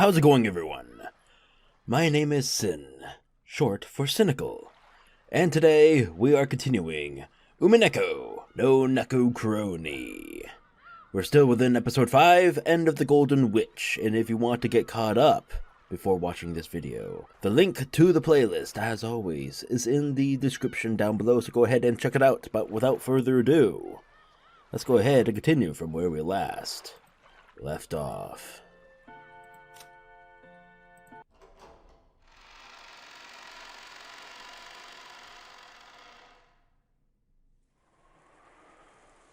How's it going, everyone? My name is Sin, short for Sinikle, and today we are continuing Umineko no Naku Koro. We're still within episode 5, End of the Golden Witch, and if you want to get caught up before watching this video, the link to the playlist, as always, is in the description down below, so go ahead and check it out. But without further ado, let's go ahead and continue from where we last left off.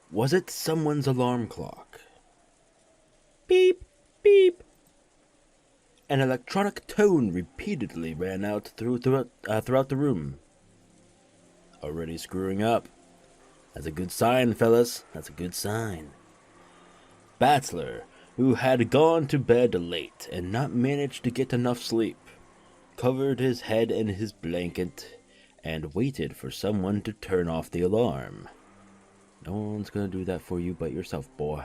Was it someone's alarm clock? Beep, beep. An electronic tone repeatedly ran out throughout the room. Already screwing up. That's a good sign, fellas. That's a good sign. Bachelor, who had gone to bed late and not managed to get enough sleep, covered his head in his blanket and waited for someone to turn off the alarm. No one's gonna do that for you but yourself, boy.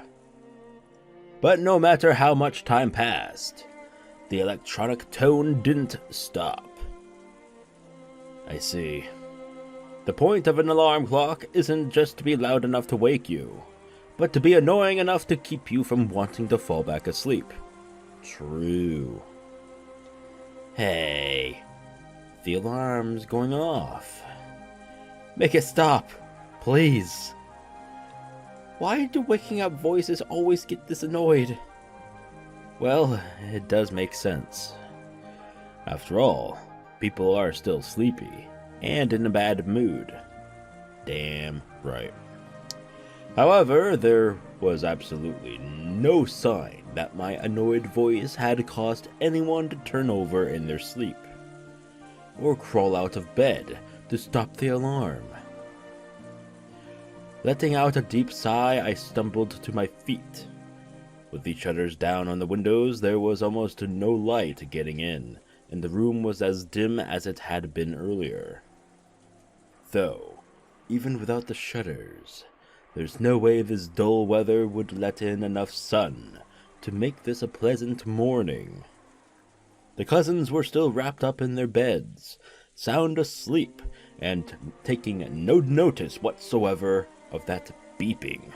But no matter how much time passed, the electronic tone didn't stop. I see. The point of an alarm clock isn't just to be loud enough to wake you, but to be annoying enough to keep you from wanting to fall back asleep. True. Hey, the alarm's going off. Make it stop, please. Why do waking up voices always get this annoyed? Well, it does make sense. After all, people are still sleepy and in a bad mood. Damn right. However, there was absolutely no sign that my annoyed voice had caused anyone to turn over in their sleep or crawl out of bed to stop the alarm. Letting out a deep sigh, I stumbled to my feet. With the shutters down on the windows, there was almost no light getting in, and the room was as dim as it had been earlier. Though, even without the shutters, there's no way this dull weather would let in enough sun to make this a pleasant morning. The cousins were still wrapped up in their beds, sound asleep, and taking no notice whatsoever of that beeping.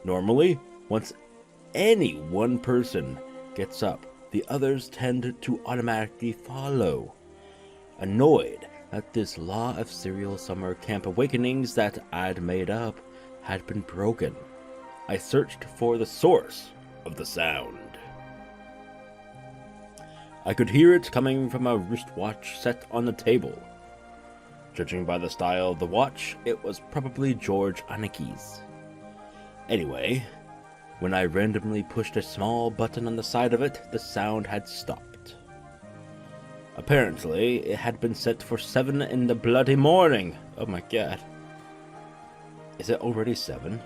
Normally, once any one person gets up, the others tend to automatically follow. Annoyed that this law of serial summer camp awakenings that I'd made up had been broken, I searched for the source of the sound. I could hear it coming from a wristwatch set on the table. Judging by the style of the watch, it was probably George Aniki's. Anyway, when I randomly pushed a small button on the side of it, the sound had stopped. Apparently, it had been set for 7 in the bloody morning. Oh my god. Is it already 7?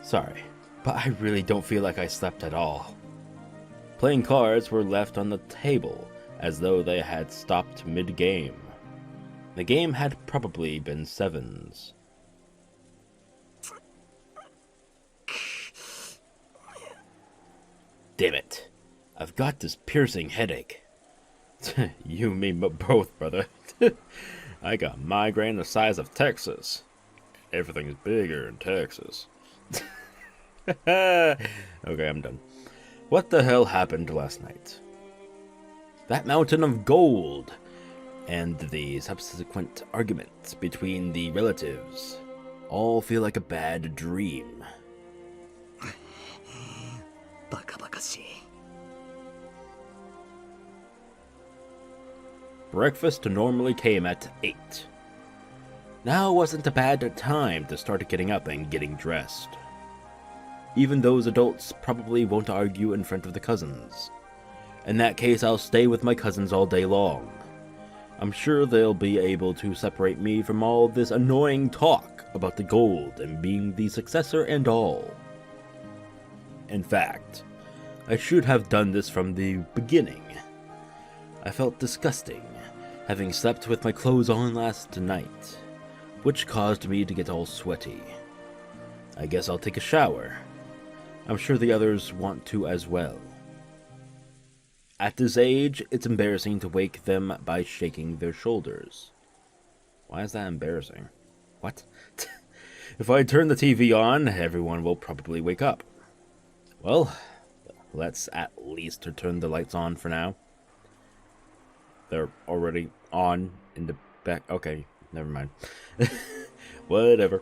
Sorry, but I really don't feel like I slept at all. Playing cards were left on the table, as though they had stopped mid-game. The game had probably been 7s. Damn it. I've got this piercing headache. You and me both, brother. I got migraine the size of Texas. Everything's bigger in Texas. Okay, I'm done. What the hell happened last night? That mountain of gold and the subsequent arguments between the relatives all feel like a bad dream. Breakfast normally came at 8. Now wasn't a bad time to start getting up and getting dressed. Even those adults probably won't argue in front of the cousins. In that case, I'll stay with my cousins all day long. I'm sure they'll be able to separate me from all this annoying talk about the gold and being the successor and all. In fact, I should have done this from the beginning. I felt disgusting, having slept with my clothes on last night, which caused me to get all sweaty. I guess I'll take a shower. I'm sure the others want to as well. At this age, it's embarrassing to wake them by shaking their shoulders. Why is that embarrassing? What? If I turn the TV on, everyone will probably wake up. Well, let's at least turn the lights on for now. They're already on in the back. Okay, never mind. Whatever.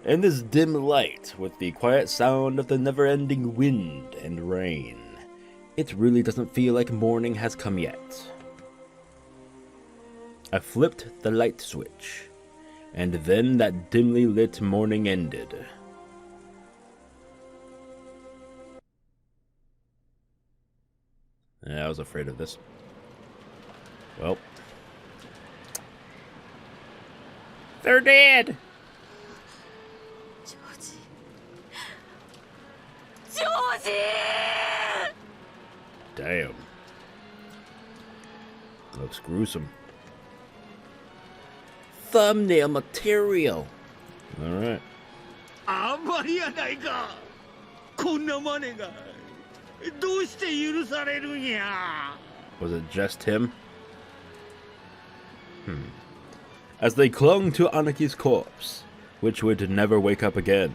In this dim light, with the quiet sound of the never-ending wind and rain, it really doesn't feel like morning has come yet. I flipped the light switch, and then that dimly lit morning ended. I was afraid of this. Well, they're dead! Damn. Looks gruesome. Thumbnail material. Alright. Was it just him? As they clung to Anaki's corpse, which would never wake up again,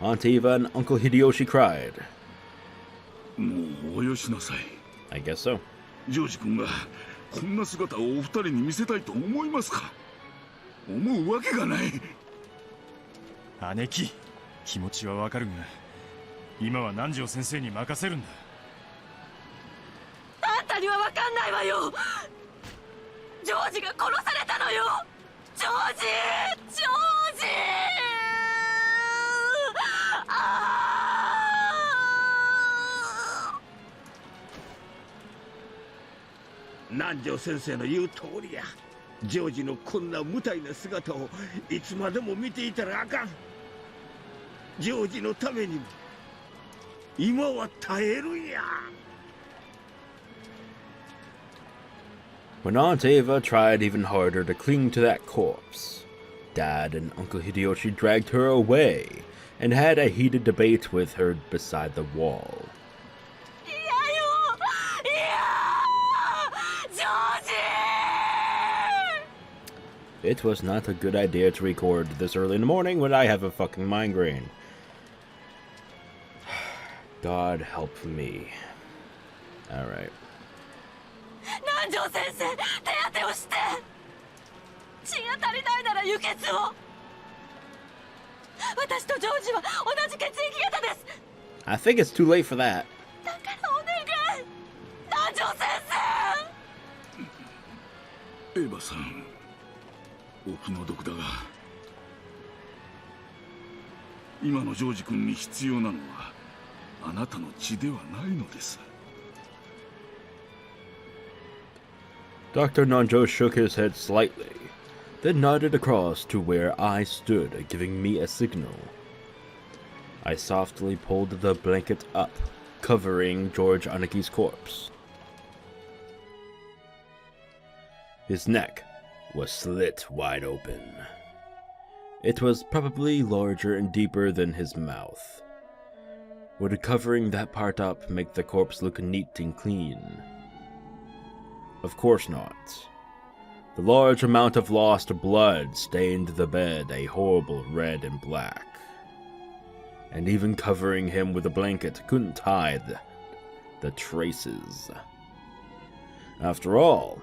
Aunt Eva and Uncle Hideyoshi cried. I guess so. ジョージ君がこんな姿をお二人に見せたいと思いますか？思うわけがない。姉貴、気持ちはわかるが、今は南條先生に任せるんだ。あんたにはわかんないわよ。ジョージが殺されたのよ。ジョージ、ジョージ。南條先生の言う通りや。ジョージのこんな無体な姿をいつまでも見ていたらあかん。ジョージのためにも今は耐えるんや。When Aunt Eva tried even harder to cling to that corpse, Dad and Uncle Hideyoshi dragged her away and had a heated debate with her beside the wall. It was not a good idea to record this early in the morning when I have a fucking migraine. God help me. Alright. Nanjo sensei, I think it's too late for that. Eva-san, お気の毒だが、今のジョージ君に必要なのはあなたの血ではないのです。Dr. Nanjo shook his head slightly, then nodded across to where I stood, giving me a signal. I softly pulled the blanket up, covering George Anaki's corpse. His neck was slit wide open. It was probably larger and deeper than his mouth. Would covering that part up make the corpse look neat and clean? Of course not. The large amount of lost blood stained the bed a horrible red and black. And even covering him with a blanket couldn't hide the traces. After all,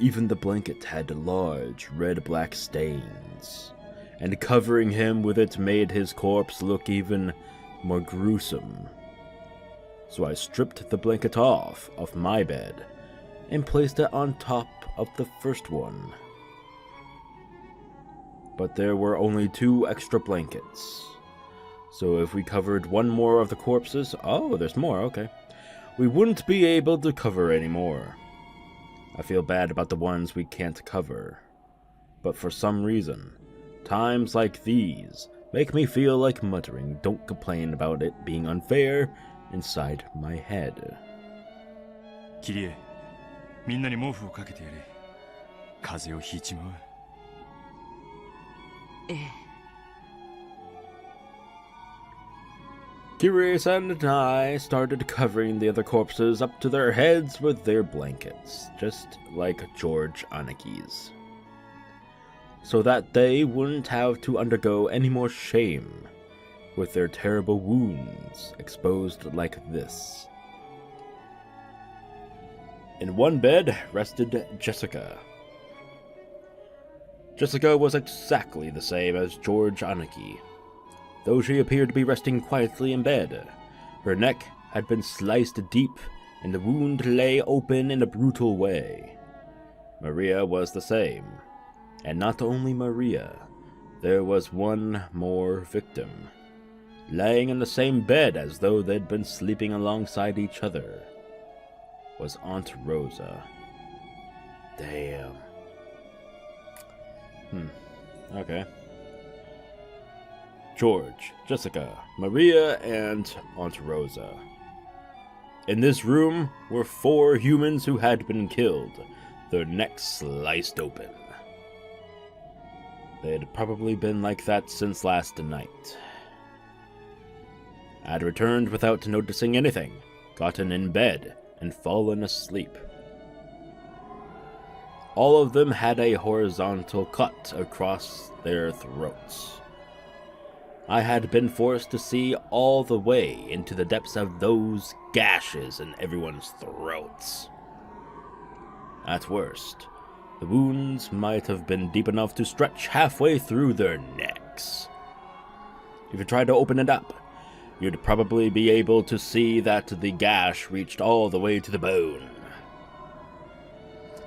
even the blanket had large red-black stains, and covering him with it made his corpse look even more gruesome. So I stripped the blanket off of my bed and placed it on top of the first one. But there were only 2 extra blankets. So if we covered one more of the corpses... Oh, there's more, okay. We wouldn't be able to cover anymore. I feel bad about the ones we can't cover. But for some reason, times like these make me feel like muttering "don't complain about it being unfair" inside my head. Kirie, みんなに毛布をかけてやれ。風邪をひいちまう。Kirie-san and I started covering the other corpses up to their heads with their blankets, just like George Anaki's, so that they wouldn't have to undergo any more shame with their terrible wounds exposed like this. In one bed rested Jessica. Jessica was exactly the same as George Anaki. Though she appeared to be resting quietly in bed, her neck had been sliced deep and the wound lay open in a brutal way. Maria was the same. And not only Maria, there was one more victim, laying in the same bed as though they'd been sleeping alongside each other, was Aunt Rosa. Damn. Okay. George, Jessica, Maria, and Aunt Rosa. In this room were 4 humans who had been killed, their necks sliced open. They had probably been like that since last night. I had returned without noticing anything, gotten in bed, and fallen asleep. All of them had a horizontal cut across their throats. I had been forced to see all the way into the depths of those gashes in everyone's throats. At worst, the wounds might have been deep enough to stretch halfway through their necks. If you tried to open it up, you'd probably be able to see that the gash reached all the way to the bone.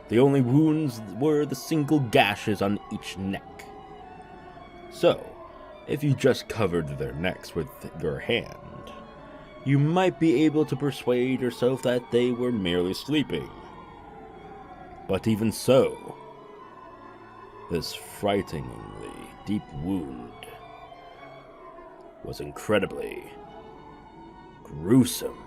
The only wounds were the single gashes on each neck. So, if you just covered their necks with your hand, you might be able to persuade yourself that they were merely sleeping. But even so, this frighteningly deep wound was incredibly gruesome.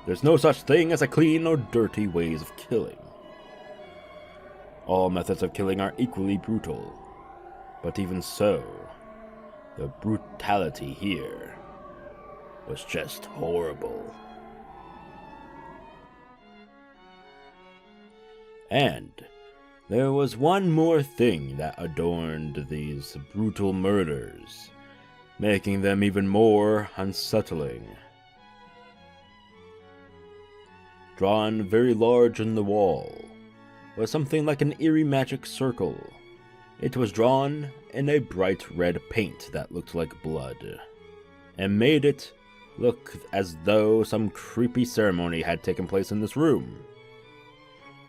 There's no such thing as a clean or dirty ways of killing. All methods of killing are equally brutal, but even so, the brutality here was just horrible. And there was one more thing that adorned these brutal murders, making them even more unsettling. Drawn very large in the wall was something like an eerie magic circle. It was drawn in a bright red paint that looked like blood, and made it look as though some creepy ceremony had taken place in this room,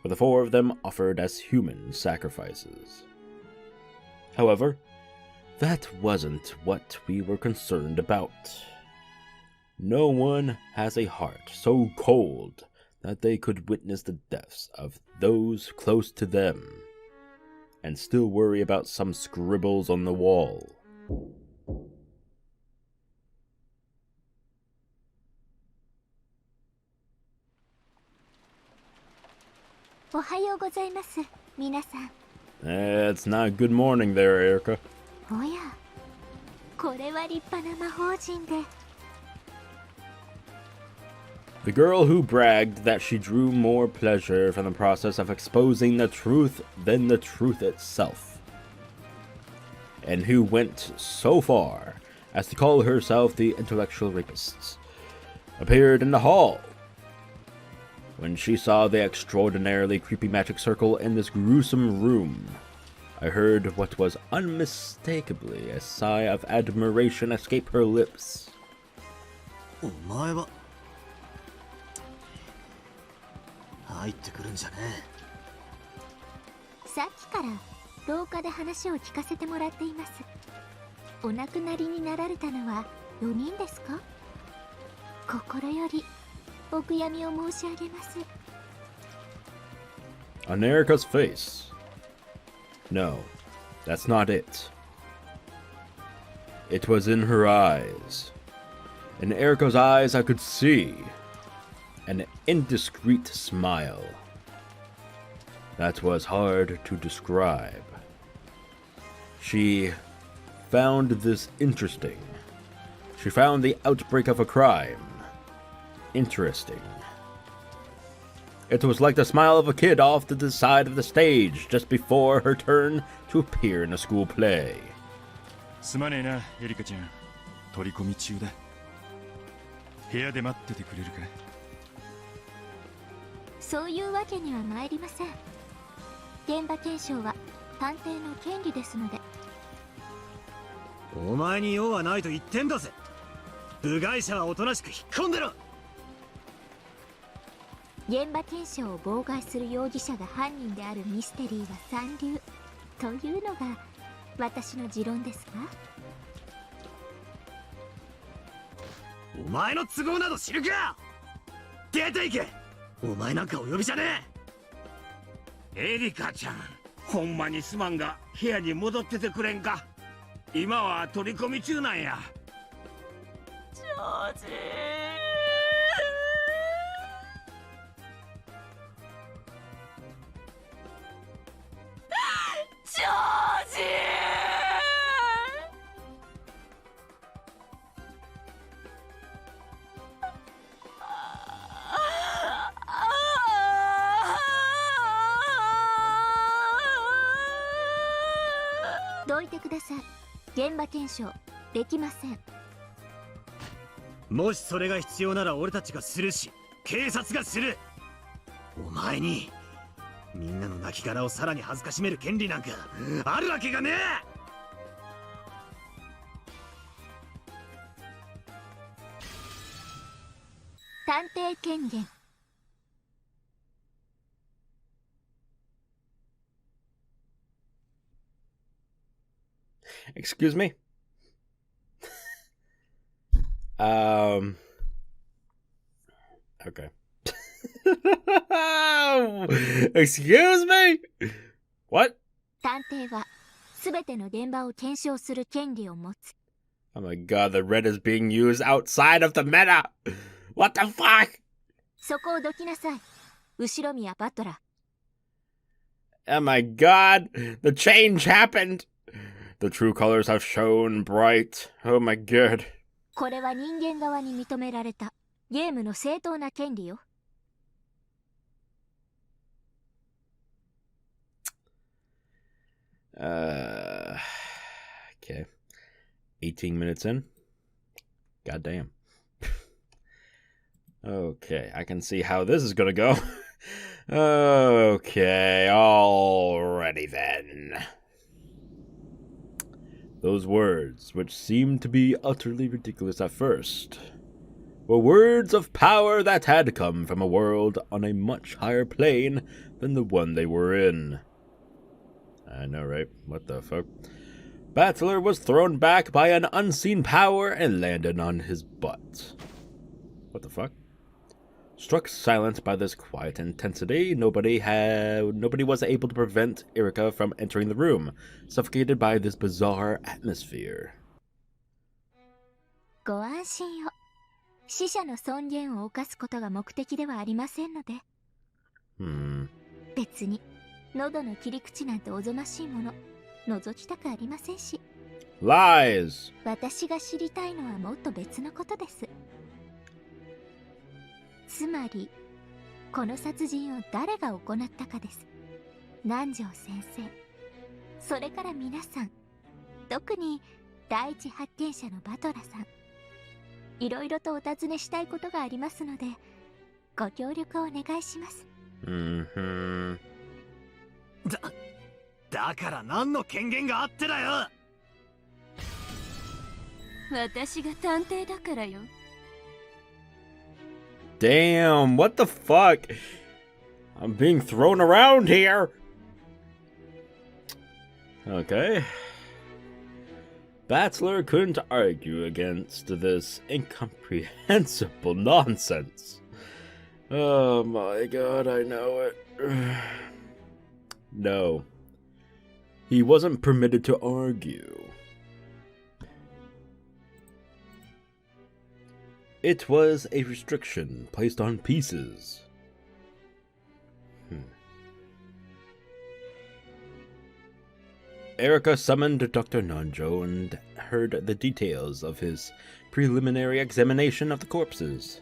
with the 4 of them offered as human sacrifices. However, that wasn't what we were concerned about. No one has a heart so cold that they could witness the deaths of those close to them, and still worry about some scribbles on the wall. It's not good morning there, Erika. The girl who bragged that she drew more pleasure from the process of exposing the truth than the truth itself, and who went so far as to call herself the intellectual rapist, appeared in the hall. When she saw the extraordinarily creepy magic circle in this gruesome room, I heard what was unmistakably a sigh of admiration escape her lips. お前は入ってくるんじゃねえ。さっきから廊下で話を聞かせてもらっています。お亡くなりになられたのは4人ですか？心よりお悔やみを申し上げます。 On Erika's face. No, that's not it. It was in her eyes. In Erika's eyes I could see an indiscreet smile that was hard to describe. She found this interesting She found the outbreak of a crime interesting. It was like the smile of a kid off to the side of the stage just before her turn to appear in a school play. すまねえな、エリカちゃん。取り込み中だ。部屋で待っててくれるか。そういうわけには参りません。現場検証は探偵の権利ですので。お前に用はないと言ってんだぜ。部外者はおとなしく引っ込んでろ。現場検証を妨害する容疑者が犯人であるミステリーは三流というのが私の持論ですが。お前の都合など知るか。出ていけ。お前なんかお呼びじゃねエリカちゃん、ほんまにすまんが部屋に戻っててくれんか。今は取り込み中なんや。ジョージジョージどいてください。現場検証できません。え。もしそれが必要なら俺たちがするし、警察がする。お前にみんなの亡骸をさらに恥ずかしめる権利なんかあるわけがねえ。探偵権限。Excuse me? Okay. Excuse me? What? 探偵は全ての現場を検証する権利を持つ。 Oh my god, the red is being used outside of the meta! What the fuck? そこをどきなさい。後宮バトラー。 Oh my god, the change happened! The true colors have shone bright. Oh my god. これは人間側に認められたゲームの正当な権利よ。Okay. 18 minutes in. God damn. Okay, I can see how this is gonna go. Okay, alrighty then. Those words, which seemed to be utterly ridiculous at first, were words of power that had come from a world on a much higher plane than the one they were in. I know, right? What the fuck? Battler was thrown back by an unseen power and landed on his butt. What the fuck? Struck silent by this quiet intensity, nobody was able to prevent Erika from entering the room, suffocated by this bizarre atmosphere. ご安心を。死者の尊厳を犯すことが目的ではありませんので。別に喉の切り口なんておぞましいもの覗きたくありませんし。 Lies! 私が知りたいのはもっと別のことです。つまりこの殺人を誰が行ったかです。南條先生、それから皆さん、特に第一発見者のバトラさん、いろいろとお尋ねしたいことがありますのでご協力をお願いします。だから何の権限があってだよ。私が探偵だからよ。Damn, what the fuck? I'm being thrown around here. Okay. Battler couldn't argue against this incomprehensible nonsense. Oh my god, I know it. No. He wasn't permitted to argue. It was a restriction placed on pieces. Erika summoned Dr. Nanjo and heard the details of his preliminary examination of the corpses.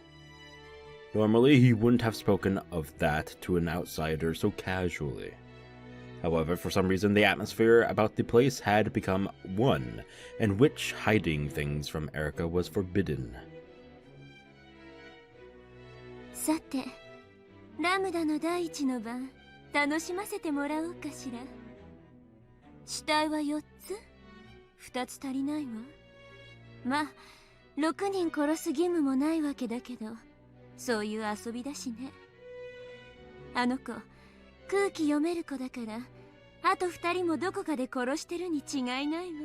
Normally, he wouldn't have spoken of that to an outsider so casually. However, for some reason, the atmosphere about the place had become one in which hiding things from Erika was forbidden. さて、ラムダの第一の晩、楽しませてもらおうかしら。死体は4つ ?2 つ足りないわ。まあ、6人殺す義務もないわけだけど、そういう遊びだしね。あの子、空気読める子だから、あと2人もどこかで殺してるに違いないわ。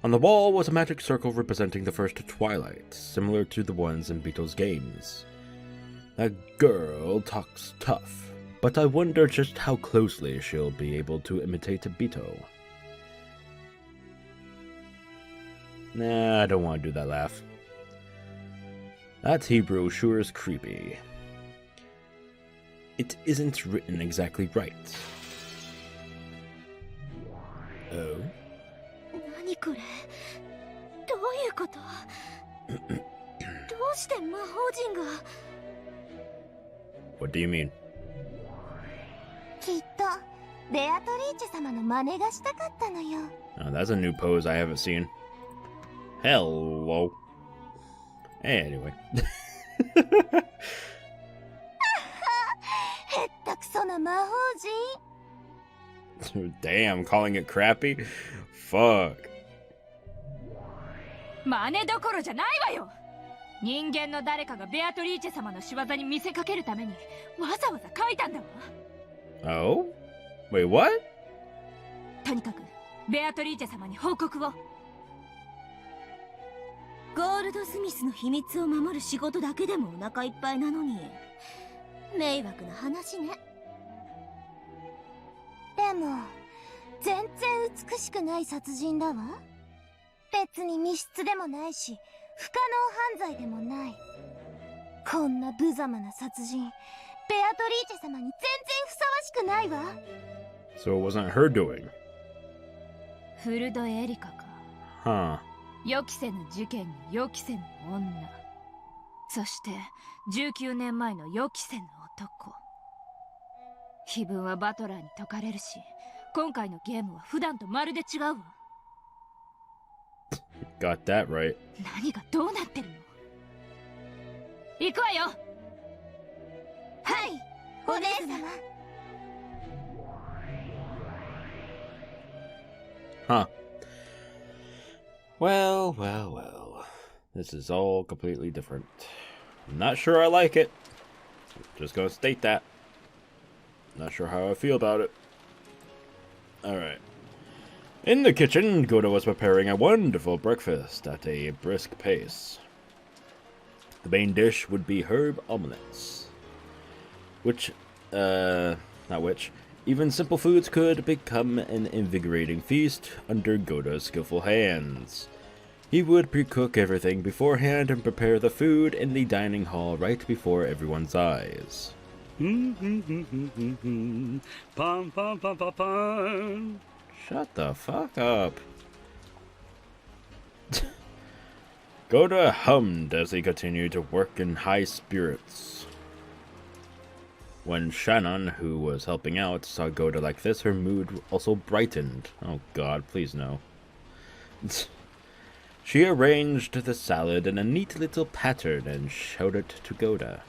On the wall was a magic circle representing the first twilight, similar to the ones in Beetle's games. That girl talks tough, but I wonder just how closely she'll be able to imitate Beetle. Nah, I don't want to do that laugh. That Hebrew sure is creepy. It isn't written exactly right. Oh? 何これ？どういうこと？どうして魔法陣が？ What do you mean? きっとベアトリーチェ様の真似がしたかったのよ。 Oh, that's a new pose I haven't seen. Hello. Anyway. へったくそな魔法陣。 Damn, calling it crappy? Fuck. 真似どころじゃないわよ。人間の誰かがベアトリーチェ様の仕業に見せかけるためにわざわざ書いたんだわ。 Oh? Wait, what? とにかくベアトリーチェ様に報告を。ゴールドスミスの秘密を守る仕事だけでもお腹いっぱいなのに迷惑な話ね。でも全然美しくない殺人だわ。別に密室でもないし不可能犯罪でもない。こんな無様な殺人ベアトリーチェ様に全然ふさわしくないわ。 So it wasn't her doing. フルドエリカか。 Huh. 予期せぬ事件に予期せぬ女、そして19年前の予期せぬ男。碑文はバトラーに解かれるし、今回のゲームは普段とまるで違うわ。 Got that right. 何がどうなってるの？行くわよ。はい、お姉様。 Huh. Well. This is all completely different. I'm not sure I like it. Just gonna state that. Not sure how I feel about it. Alright. In the kitchen, Goda was preparing a wonderful breakfast at a brisk pace. The main dish would be herb omelets. Even simple foods could become an invigorating feast under Goda's skillful hands. He would pre-cook everything beforehand and prepare the food in the dining hall right before everyone's eyes. Shut the fuck up. Goda hummed as he continued to work in high spirits. When Shannon, who was helping out, saw Goda like this, her mood also brightened. Oh god, please no. She arranged the salad in a neat little pattern and showed it to Goda.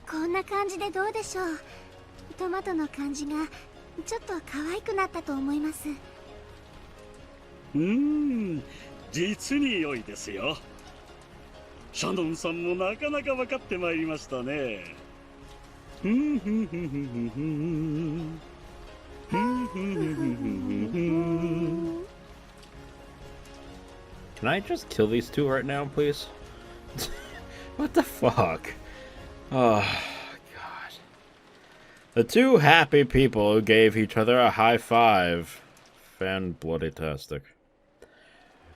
こんな感じでどうでしょう。トマトの感じがちょっと可愛くなったと思います。実に良いですよ。シャノンさんもなかなか分かってまいりましたね。Can I just kill these two right now, please? What the fuck? Oh, God. The two happy people gave each other a high five. Fan-bloody-tastic.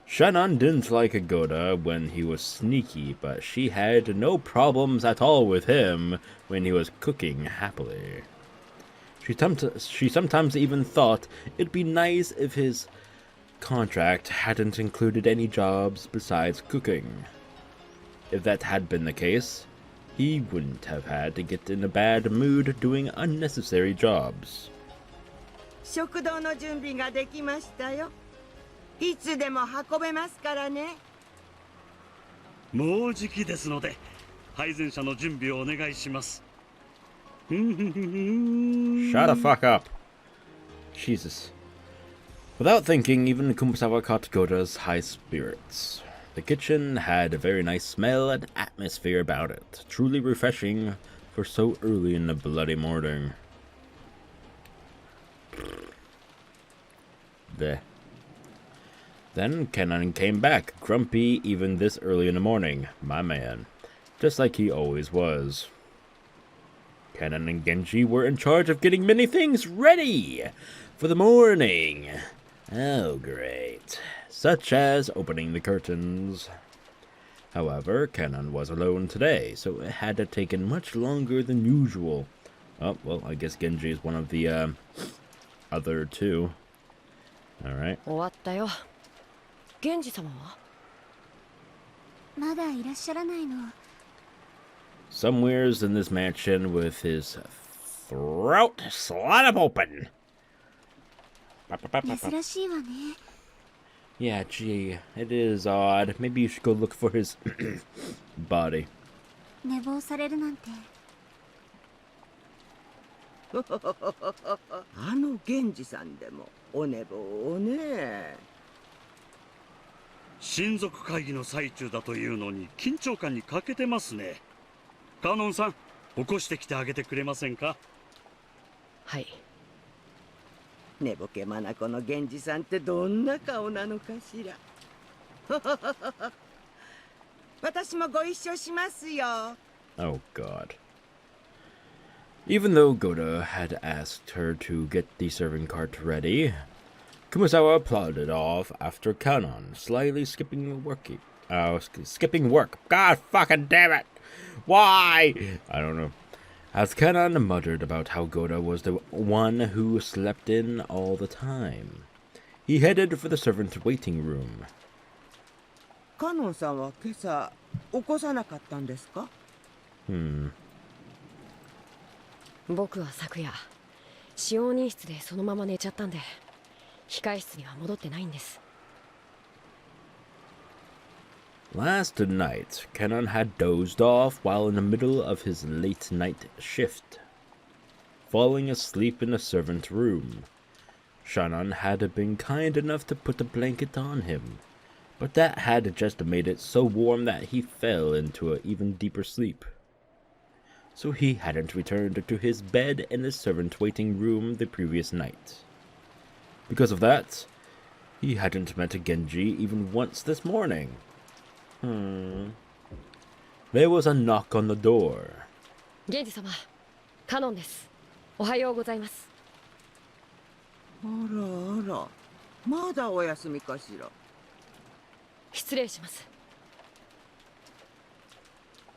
Shannon didn't like Goda when he was sneaky, but she had no problems at all with him when he was cooking happily. She sometimes even thought it'd be nice if his contract hadn't included any jobs besides cooking. If that had been the case, he wouldn't have had to get in a bad mood doing unnecessary jobs. 食堂の準備ができましたよ。いつでも運べますからね。もうじきですので、配膳車の準備をお願いします。Shut the fuck up. Jesus. Without thinking, even Kumasawa caught Goda's high spirits. The kitchen had a very nice smell and atmosphere about it, truly refreshing for so early in the bloody morning. There. Then Kenan came back, grumpy even this early in the morning, my man, just like he always was. Kenan and Genji were in charge of getting many things ready for the morning. Oh, great. Such as opening the curtains. However, Kenan was alone today, so it had to take much longer than usual. Oh, well, I guess Genji is one of the, other two. Alright. 終わったよ。源氏様は？まだいらっしゃらないの。 Somewhere's in this mansion with his throat slit up open. 珍しいわね。 Yeah, gee, it is odd. Maybe you should go look for his body. 寝坊されるなんて。あの源氏さんでもお寝坊をね。親族会議の最中だというのに緊張感に欠けてますね。カノンさん、起こしてきてあげてくれませんか？はい。寝ぼけ眼の源氏さんってどんな顔なのかしら。私もご一緒しますよ。 Oh, God. Even though Goda had asked her to get the serving cart ready, Kumasawa plodded off after Kanon, slyly skipping work. God fucking damn it! Why? I don't know. As Kanon muttered about how Goda was the one who slept in all the time, he headed for the servant waiting room. カノンさんは今朝起こさなかったんですか？僕は昨夜使用人室でそのまま寝ちゃったんで控室には戻ってないんです。 Last night, Kenan had dozed off while in the middle of his late night shift, falling asleep in the servant room. Shannon had been kind enough to put a blanket on him, but that had just made it so warm that he fell into an even deeper sleep. So he hadn't returned to his bed in the servant waiting room the previous night. Because of that, he hadn't met Genji even once this morning. There was a knock on the door. 源氏様、カノンです。おはようございます。あらあら、まだお休みかしら。失礼します。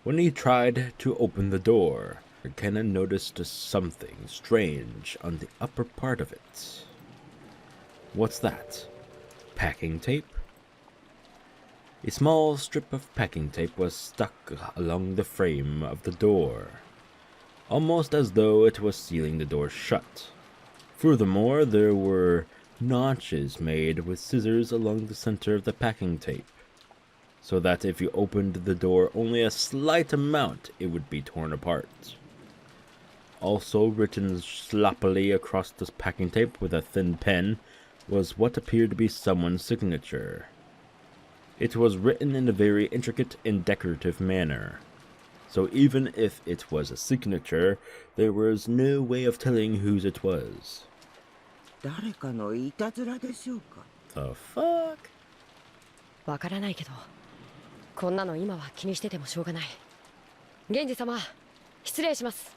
When he tried to open the door, Kenan noticed something strange on the upper part of it. What's that? Packing tape? A small strip of packing tape was stuck along the frame of the door, almost as though it was sealing the door shut. Furthermore, there were notches made with scissors along the center of the packing tape, so that if you opened the door only a slight amount, it would be torn apart. Also written sloppily across this packing tape with a thin pen was what appeared to be someone's signature. It was written in a very intricate and decorative manner, so even if it was a signature, there was no way of telling whose it was. 誰かのいたずらでしょうか。 The fuck? わからないけど、こんなの今は気にしててもしょうがない。源氏様、失礼します。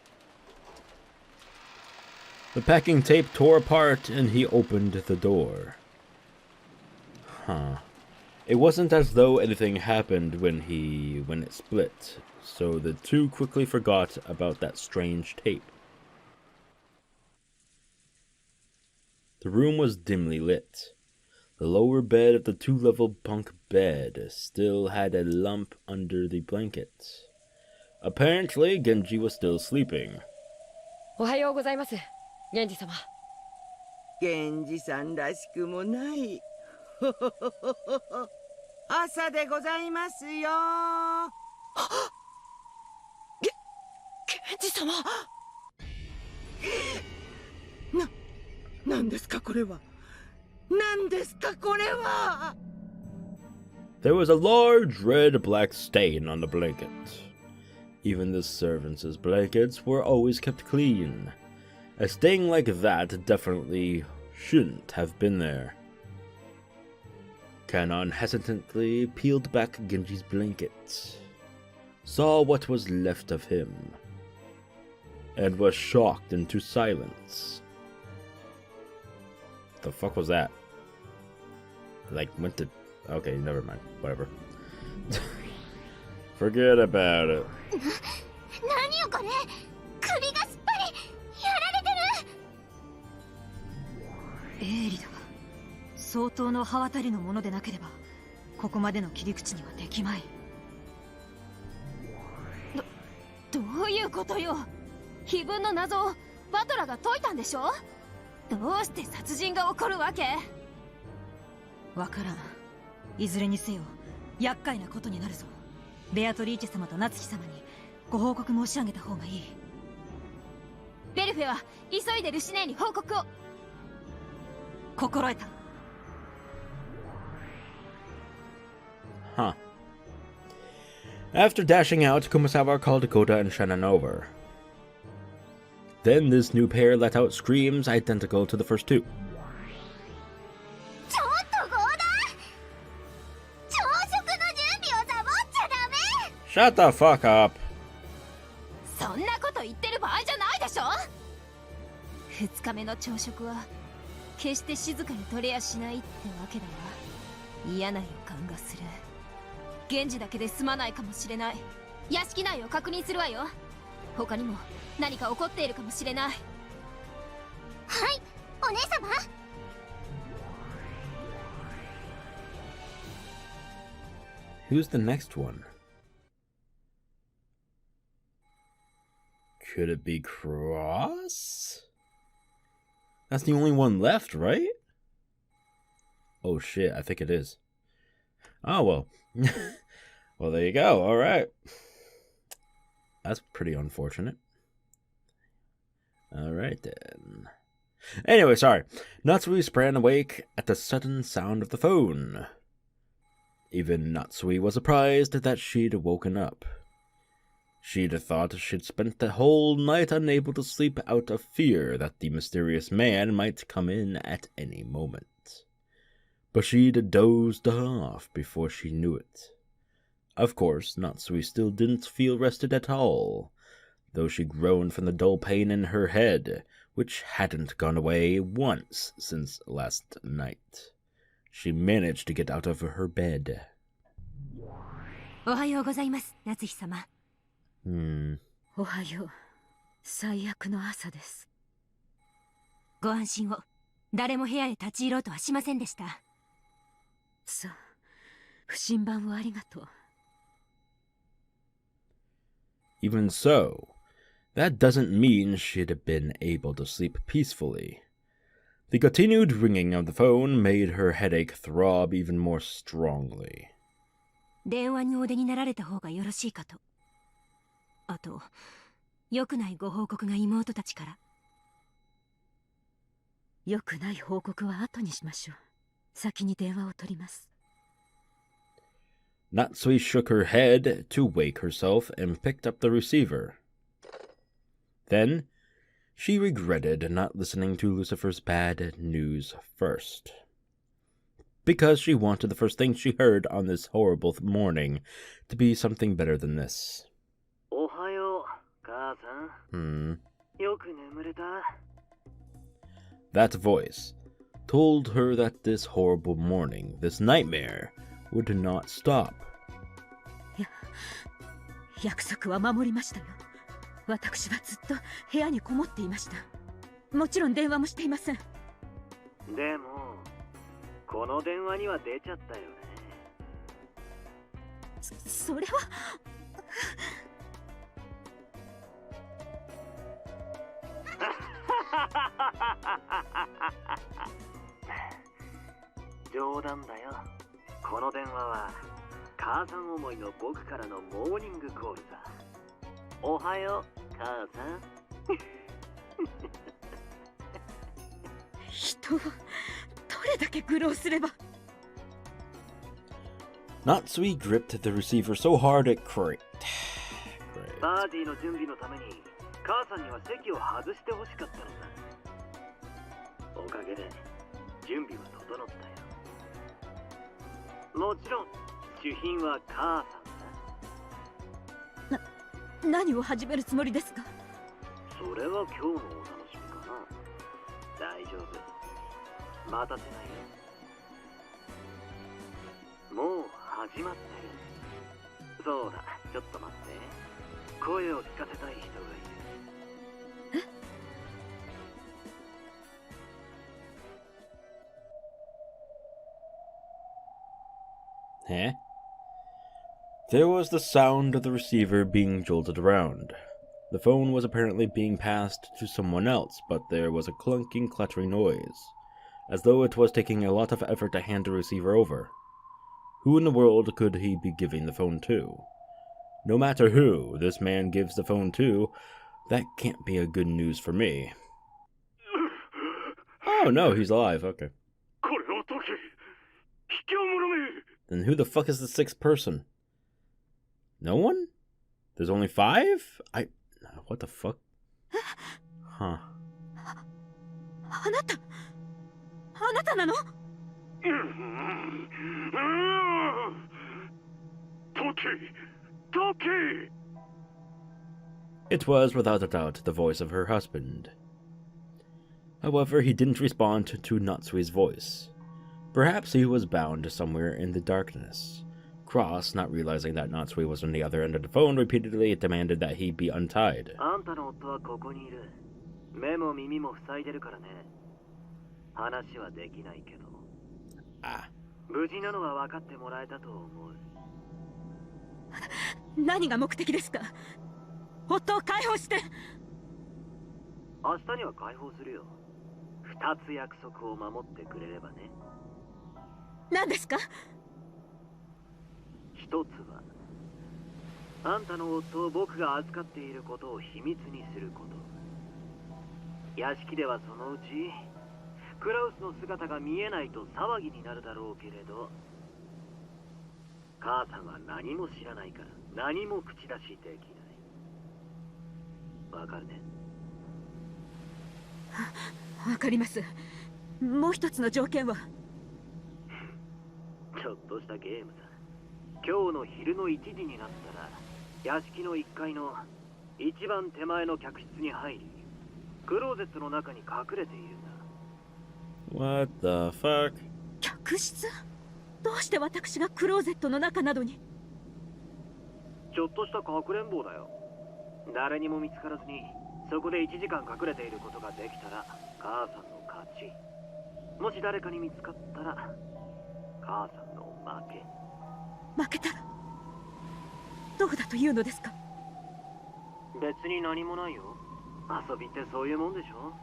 The packing tape tore apart and he opened the door. It wasn't as though anything happened when it split, so the two quickly forgot about that strange tape. The room was dimly lit. The lower bed of the two-level bunk bed still had a lump under the blanket. Apparently, Genji was still sleeping. おはようございます、源氏様。源氏さんらしくもない。朝でございますよ。源氏様。なんですかこれは。なんですかこれは。There was a large red-black stain on the blanket. Even the servants' blankets were always kept clean. A stain like that definitely shouldn't have been there. Kanon hesitantly peeled back Genji's blanket, saw what was left of him, and was shocked into silence. The fuck was that? Like, went to... Okay, never mind. Whatever. Forget about it. 何よこれ、首がすっぱりやられてる。鋭利だ。相当の刃渡りのものでなければここまでの切り口にはできまい。どういうことよ。碑文の謎をバトラが解いたんでしょ。どうして殺人が起こるわけ。わからん。いずれにせよ厄介なことになるぞ。ベアトリーチェ様とナツヒ様にご報告申し上げた方がいい。ベルフェは急いでルシネーに報告を。心得た。Huh. After dashing out, Kumasawa called Koda and Shannon over. Then this new pair let out screams identical to the first two. Shut the fuck up! そんなこと言ってる場合じゃないでしょ。2日目の朝食は決して静かに取れやしないってわけだわ。嫌な予感がする。源氏だけで済まないかもしれない。屋敷内を確認するわよ。他にも何か起こっているかもしれない。はい、お姉様。Who's the next one? Could it be Cross? That's the only one left, right? Oh shit, I think it is. Oh well. Well, there you go. All right. That's pretty unfortunate. All right then. Anyway, sorry. Natsuhi sprang awake at the sudden sound of the phone. Even Natsuhi was surprised that she'd woken up. She'd thought she'd spent the whole night unable to sleep out of fear that the mysterious man might come in at any moment. But she'd dozed off before she knew it. Of course, Natsuhi still didn't feel rested at all, though she groaned from the dull pain in her head, which hadn't gone away once since last night. She managed to get out of her bed. おはようございます、夏日様。おはよう。最悪の朝です。ご安心を。誰も部屋へ立ち入ろうとはしませんでした。さあ、不審番をありがとう。Even so, that doesn't mean she'd been able to sleep peacefully. The continued ringing of the phone made her headache throb even more strongly. 電話にお出になられた方がよろしいかと。あと、良くないご報告が妹たちから。良くない報告は後にしましょう。先に電話を取ります。Natsuhi shook her head to wake herself and picked up the receiver. Then, she regretted not listening to Lucifer's bad news first. Because she wanted the first thing she heard on this horrible morning to be something better than this. おはよう、母さん。よく眠れた。That voice told her that this horrible morning, this nightmare, would not stop. 約束は守りましたよ。私はずっと部屋にこもっていました。もちろん電話もしていません。でも、この電話には出ちゃったよね。それは冗談だよ。この電話は母さん思いの僕からのモーニングコールさ。おはよう母さん。人はどれだけ苦労すれば。 Natsuhi gripped the receiver so hard it cracked. パーティーの準備のために母さんには席を外してほしかったのさ。おかげで準備は整ったよ。もちろん主賓は母さんだ。何を始めるつもりですか？それは今日のお楽しみかな。大丈夫、待たせないよ。もう始まってる。そうだ、ちょっと待って。声を聞かせたい人がいる。Eh? There was the sound of the receiver being jolted around. The phone was apparently being passed to someone else, but there was a clunking, clattering noise, as though it was taking a lot of effort to hand the receiver over. Who in the world could he be giving the phone to? No matter who this man gives the phone to, that can't be a good news for me. Oh no, he's alive, okay. Then who the fuck is the sixth person? No one? There's only 5? What the fuck? Huh. あなたなの？ It was without a doubt the voice of her husband. However, he didn't respond to Natsuhi's voice. Perhaps he was bound somewhere in the darkness. Cross, not realizing that Natsuhi was on the other end of the phone, repeatedly demanded that he be untied. Ah. 何が目的ですか？夫を解放して。明日には解放するよ。2つ約束を守ってくれればね。何ですか？1つは、あんたの夫を僕が預かっていることを秘密にすること。屋敷ではそのうちクラウスの姿が見えないと騒ぎになるだろうけれど、母さんは何も知らないから何も口出しできない。わかるね？わかります。もう一つの条件は？ちょっとしたゲームさ。今日の昼の1時になったら屋敷の1階の一番手前の客室に入り、クローゼットの中に隠れているんだ。What the fuck? 客室？どうして私がクローゼットの中などに？ちょっとしたかくれんぼだよ。誰にも見つからずにそこで1時間隠れていることができたら母さんの勝ち。もし誰かに見つかったら母さんの負け。負けたらどうだというのですか？別に何もないよ。遊びってそういうもんでしょ。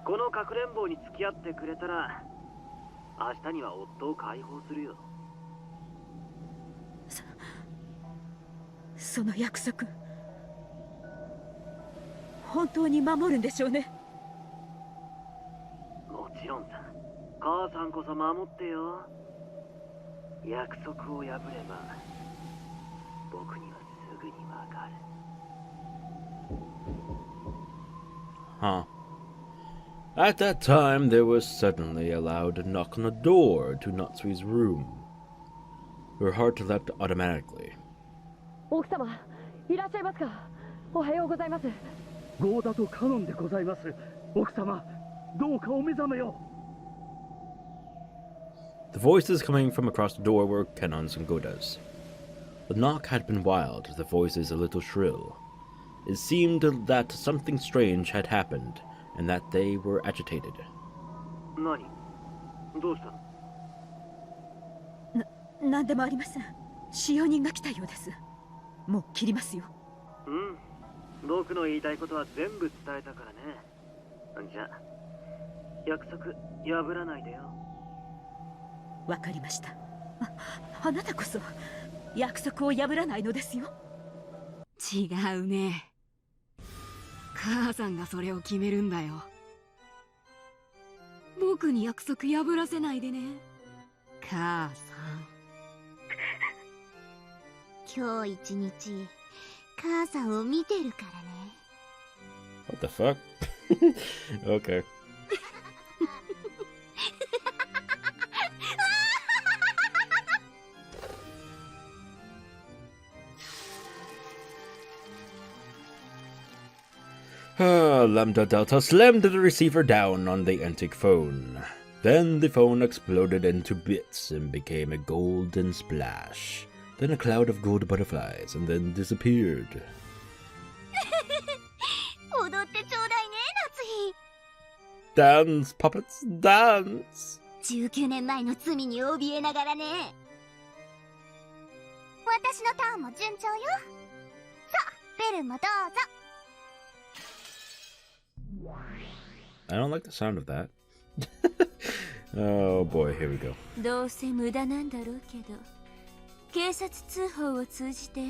このかくれんぼに付き合ってくれたら明日には夫を解放するよ。その約束本当に守るんでしょうね？もちろんさ。母さんこそ守ってよ。約束を破れば僕にはすぐにわかる。Huh. At that time, there was suddenly a loud knock on the door to Natsuhi's room. Her heart leapt automatically. 奥様、いらっしゃいますか？おはようございます。ゴーダとカノンでございます。奥様、どうかお目覚めを。The voices coming from across the door were Kanon's and Goda's. The knock had been wild, the voices a little shrill. It seemed that something strange had happened, and that they were agitated. 何？どうしたの？なんでもありません。使用人が来たようです。もう切りますよ。僕の言いたいことは全部伝えたからね。じゃあ約束破らないでよ。わかりました。あなたこそ約束を破らないのですよ。違うね。母さんがそれを決めるんだよ。僕に約束破らせないでね、母さん。今日一日母さんを見てるからね。 What the fuck? Okay. Lambdadelta slammed the receiver down on the antique phone. Then the phone exploded into bits and became a golden splash. Then a cloud of gold butterflies, and then disappeared. 踊ってちょうだいね、Dance, puppets, dance! 19年前の罪に怯えながらね。私のターンも順調よ。さあ、ベルもどうぞ。I don't like the sound of that. Oh boy, here we go. どうせ無駄なんだろうけど、警察通報を通じて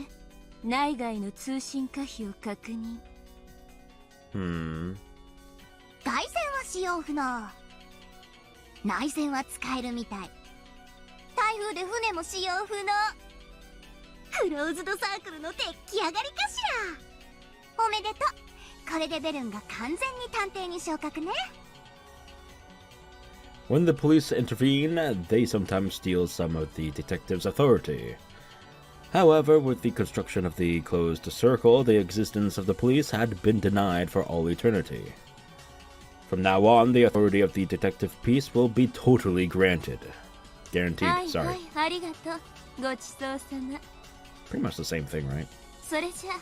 内外の通信可否を確認。外線は使用不能。内線は使えるみたい。台風で船も使用不能。クローズドサークルの出来上がりかしら。おめでとう。これでベルンが完全に探偵に昇格ね。When the police intervene, they sometimes steal some of the detective's authority. However, with the construction of the closed circle, the existence of the police had been denied for all eternity. From now on, the authority of the detective piece will be totally granted. Guaranteed, sorry. ありがとう。ごちそうさま。 Pretty much the same thing, right? それじゃあ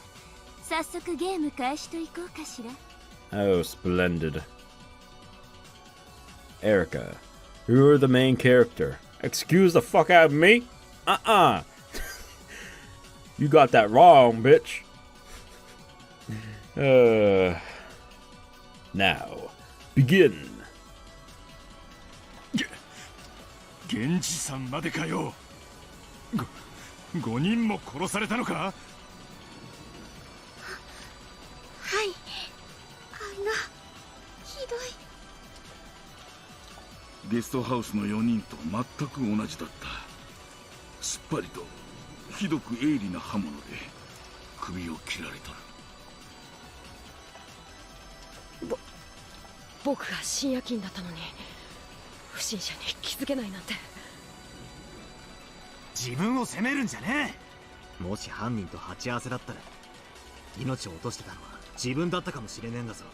早速ゲーム開始といこうかしら。 Oh, splendid. Erika, you're the main character. Excuse the fuck out of me? You got that wrong, bitch. Now, begin. 源氏さんまでかよ。5人も殺されたのか。はい、ひどい。ゲストハウスの4人と全く同じだった。すっぱりとひどく鋭利な刃物で首を切られとる。僕が深夜勤だったのに不審者に気づけないなんて。自分を責めるんじゃねえ。もし犯人と鉢合わせだったら命を落としてたのは自分だったかもしれねえんだぞ。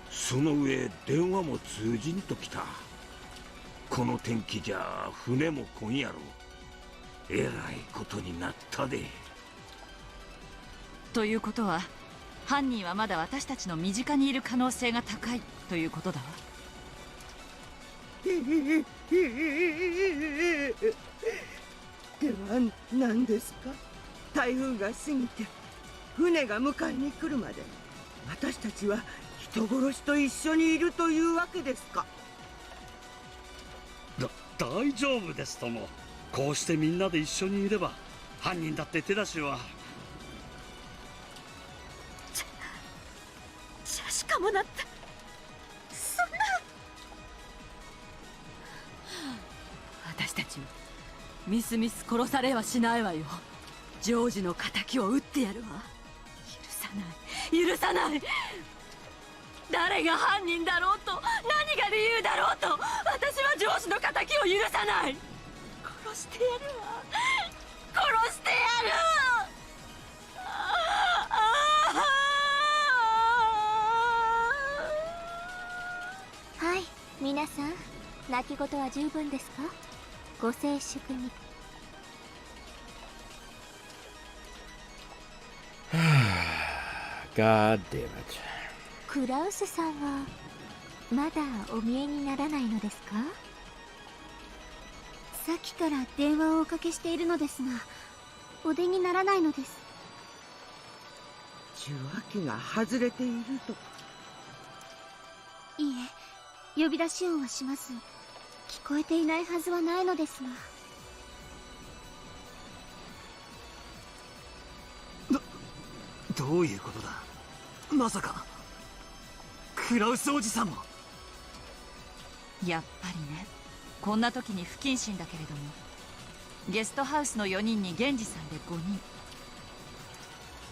その上電話も通じんときた。この天気じゃ船も来んやろ。えらいことになったで。ということは犯人はまだ私たちの身近にいる可能性が高いということだわ。では何ですか。台風が過ぎて船が迎えに来るまで私たちは人殺しと一緒にいるというわけですか。大丈夫ですとも。こうしてみんなで一緒にいれば犯人だって手出しは。しかもなって。そんな。私たちはみすみす殺されはしないわよ。ジョージの仇を撃ってやるわ。許さない許さない。誰が犯人だろうと何が理由だろうと私はジョージの仇を許さない。殺してやるわ。殺してやる。はい、皆さん、泣き言は十分ですか。ご静粛に。God damn it. クラウスさんはまだお見えにならないのですか？さっきから電話をおかけしているのですが、お出にならないのです。受話器が外れているとか。いいえ、呼び出し音はします。聞こえていないはずはないのですが。どういうことだ。まさかクラウスおじさんも。やっぱりね、こんな時に不謹慎だけれども、ゲストハウスの4人に源氏さんで5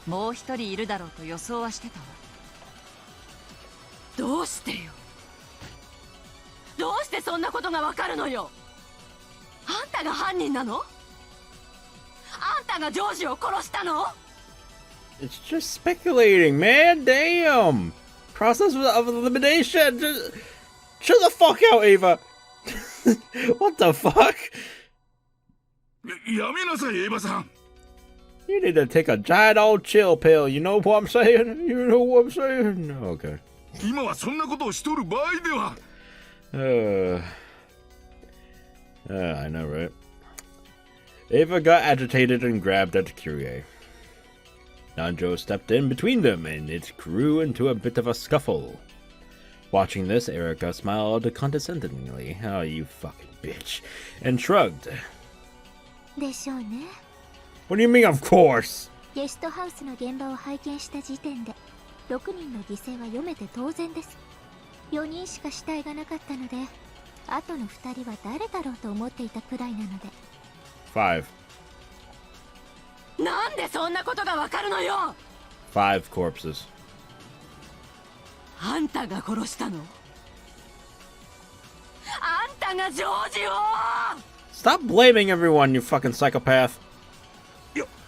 人、もう1人いるだろうと予想はしてたわ。どうしてよ。どうしてそんなことがわかるのよ。あんたが犯人なの？あんたがジョージを殺したの？ It's just speculating, man. Damn. Process of elimination. Just chill the fuck out, Ava. What the fuck? やめなさい、エヴァさん。You need to take a giant old chill pill. You know what I'm saying? You know what I'm saying? Okay. 今はそんなことをしとる場合では。I know, right? Ava got agitated and grabbed at Kyrie. Nanjo stepped in between them, and it grew into a bit of a scuffle. Watching this, Erika smiled condescendingly. Oh, you fucking bitch. And shrugged. でしょうね。What do you mean, of course? ゲストハウスの現場を拝見した時点で、6人の犠牲は読めて当然です。4人しか死体がなかったので、あとの2人は誰だろうと思っていたくらいなので。5. なんでそんなことがわかるのよ。5 corpses. あんたが殺したの？あんたがジョージを！ Stop blaming everyone, you fucking psychopath.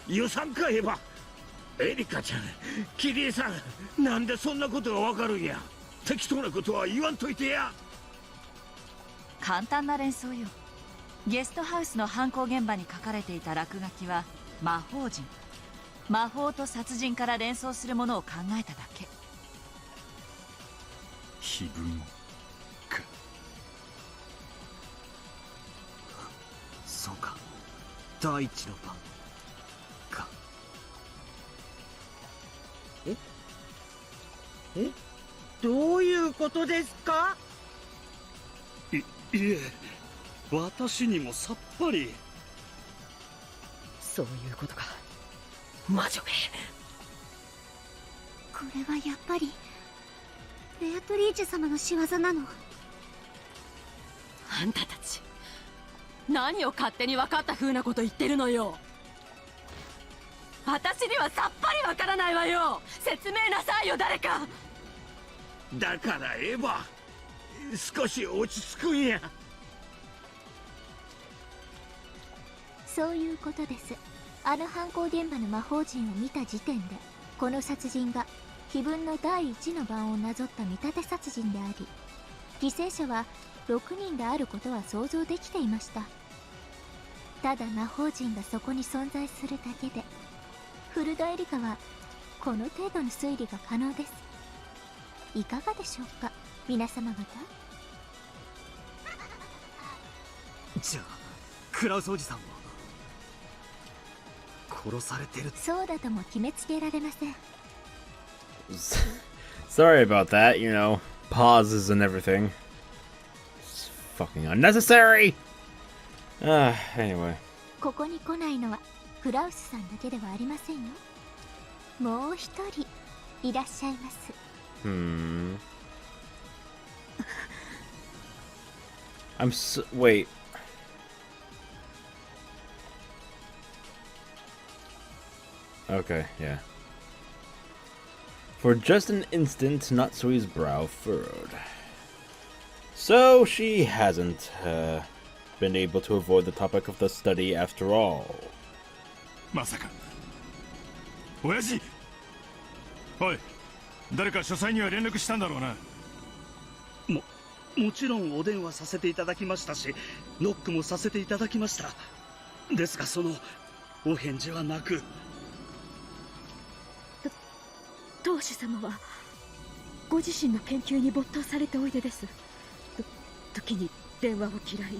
予算かエヴァ。エリカちゃん、キリエさん、なんでそんなことがわかるんや。適当なことは言わんといてや。簡単な連想よ。ゲストハウスの犯行現場に書かれていた落書きは魔法陣、魔法と殺人から連想するものを考えただけ。碑文か。そうか、第一の番か。え、どういうことですか？いえ、私にもさっぱり。そういうことか。魔女め。これはやっぱりベアトリーチェ様の仕業なの？あんたたち何を勝手に分かった風なこと言ってるのよ。私にはさっぱりわからないわよ。説明なさいよ、誰か。だからエヴァ、少し落ち着くんや。そういうことです。あの犯行現場の魔法陣を見た時点で、この殺人が碑文の第一の番をなぞった見立て殺人であり、犠牲者は6人であることは想像できていました。ただ魔法陣がそこに存在するだけで、フルドエリカはこの程度の推理が可能です。いかがでしょうか、皆様方。じゃあクラウスおじさんは殺されてる。そうだとも決めつけられません。Sorry about that, you know, pauses and everything. It's fucking unnecessary! Anyway. ここに来ないのはクラウスさんだけではありませんよ。もう一人いらっしゃいます。Wait. Okay, yeah. For just an instant, Natsuhi's brow furrowed. So she hasn't been able to avoid the topic of the study after all. まさか。親父。おい、誰か書斎には連絡したんだろうな。もちろんお電話させていただきましたし、ノックもさせていただきました。ですがそのお返事はなく。当主様はご自身の研究に没頭されておいでです。時に電話を嫌い、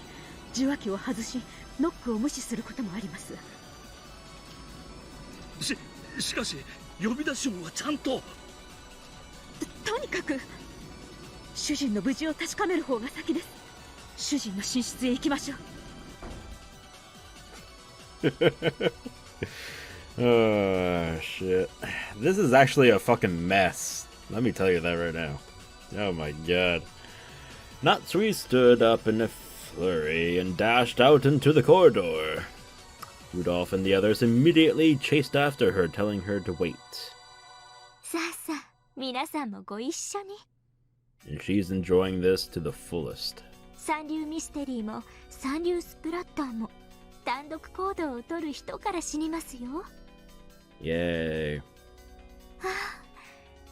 受話器を外し、ノックを無視することもあります。しかし呼び出し音はちゃんと。とにかく主人の無事を確かめる方が先です。主人の寝室へ行きましょう。Oh, shit. This is actually a fucking mess. Let me tell you that right now. Oh my god. Natsuhi stood up in a flurry and dashed out into the corridor. Rudolph and the others immediately chased after her, telling her to wait. さあさあ、皆さんもご一緒に。 And she's enjoying this to the fullest. 三流ミステリーも三流スプラッターも単独行動を取る人から死にますよ。Yay. はあ、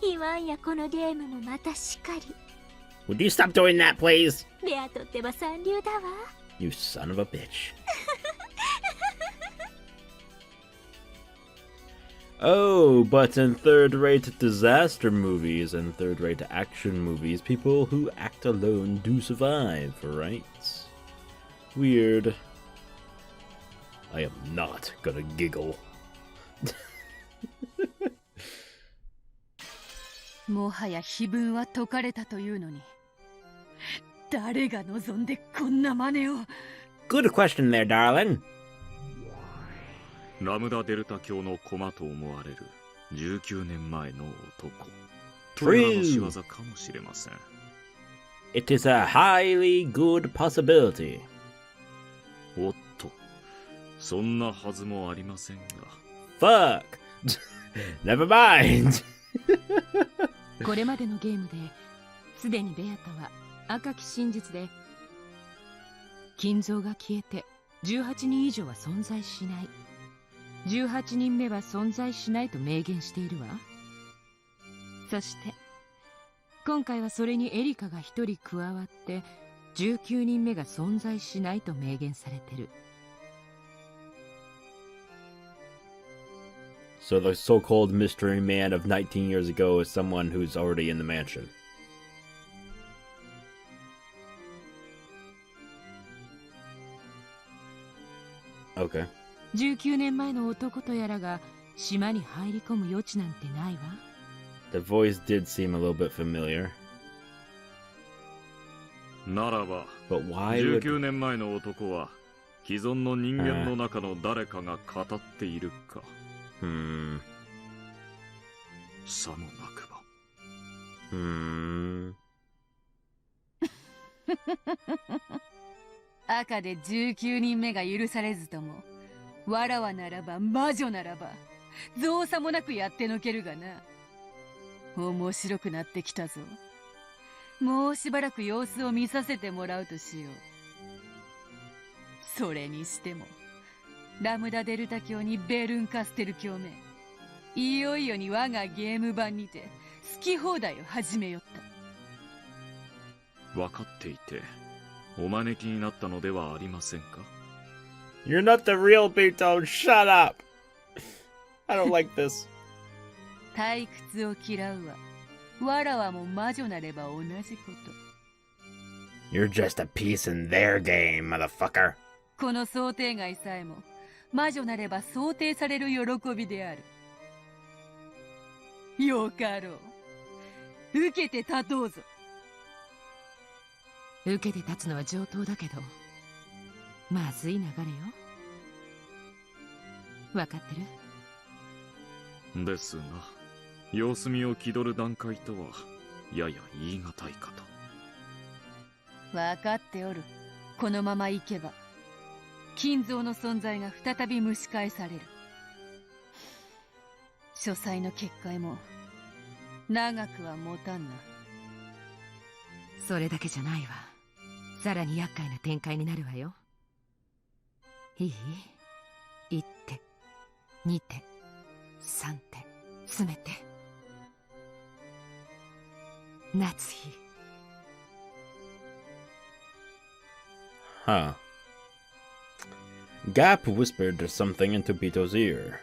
言わんやこのゲームもまたしかり。 Would you stop doing that, please? ベアとってば三流だわ。 You son of a bitch. Oh, but in third-rate disaster movies and third-rate action movies, people who act alone do survive, right? Weird. I am not gonna giggle. もはや碑文は解かれたというのに、誰が望んでこんな真似を。 Good question there, darling. ラムダデルタ教の駒と思われる19年前の男。トレーの仕業かもしれません。It is a highly good possibility. おっと、そんなはずもありませんFuck! が。Never mind! これまでのゲームですでにベアタは赤き真実で金蔵が消えて18人以上は存在しない、18人目は存在しないと明言しているわ。そして今回はそれにエリカが一人加わって19人目が存在しないと明言されてる。 So the so-called mystery man of 19 years ago is someone who's already in the mansion. Okay. 19年前の男とやらが島に入り込む余地なんてないわ。 The voice did seem a little bit familiar. ならば、But why would... 19年前の男は既存の人間の中の誰かが語っているか。さもなくば。赤で19人目が許されずとも、わらわならば魔女ならば造作もなくやってのけるがな。面白くなってきたぞ。もうしばらく様子を見させてもらうとしよう。それにしてもラムダデルタ教にベルンカステル教名、いよいよに我がゲーム版にて好き放題を始めよった。分かっていてお招きになったのではありませんか。 You're not the real Beato. Shut up. I don't like this. 退屈を嫌うわ。わらわも魔女なれば同じこと。 You're just a piece in their game, motherfucker. この想定外さえも魔女なれば想定される喜びである。よかろう。受けて立とうぞ。受けて立つのは上等だけどまずい流れよ。分かってる？ですが、様子見を気取る段階とはやや言い難いかと。分かっておる。このまま行けば金蔵の存在が再び蒸し返される。書斎の結界も長くは持たんな。それだけじゃないわ。さらに厄介な展開になるわよ。いい？1手2手3手詰めて。夏日。Huh. Gap whispered something into Beeto's ear.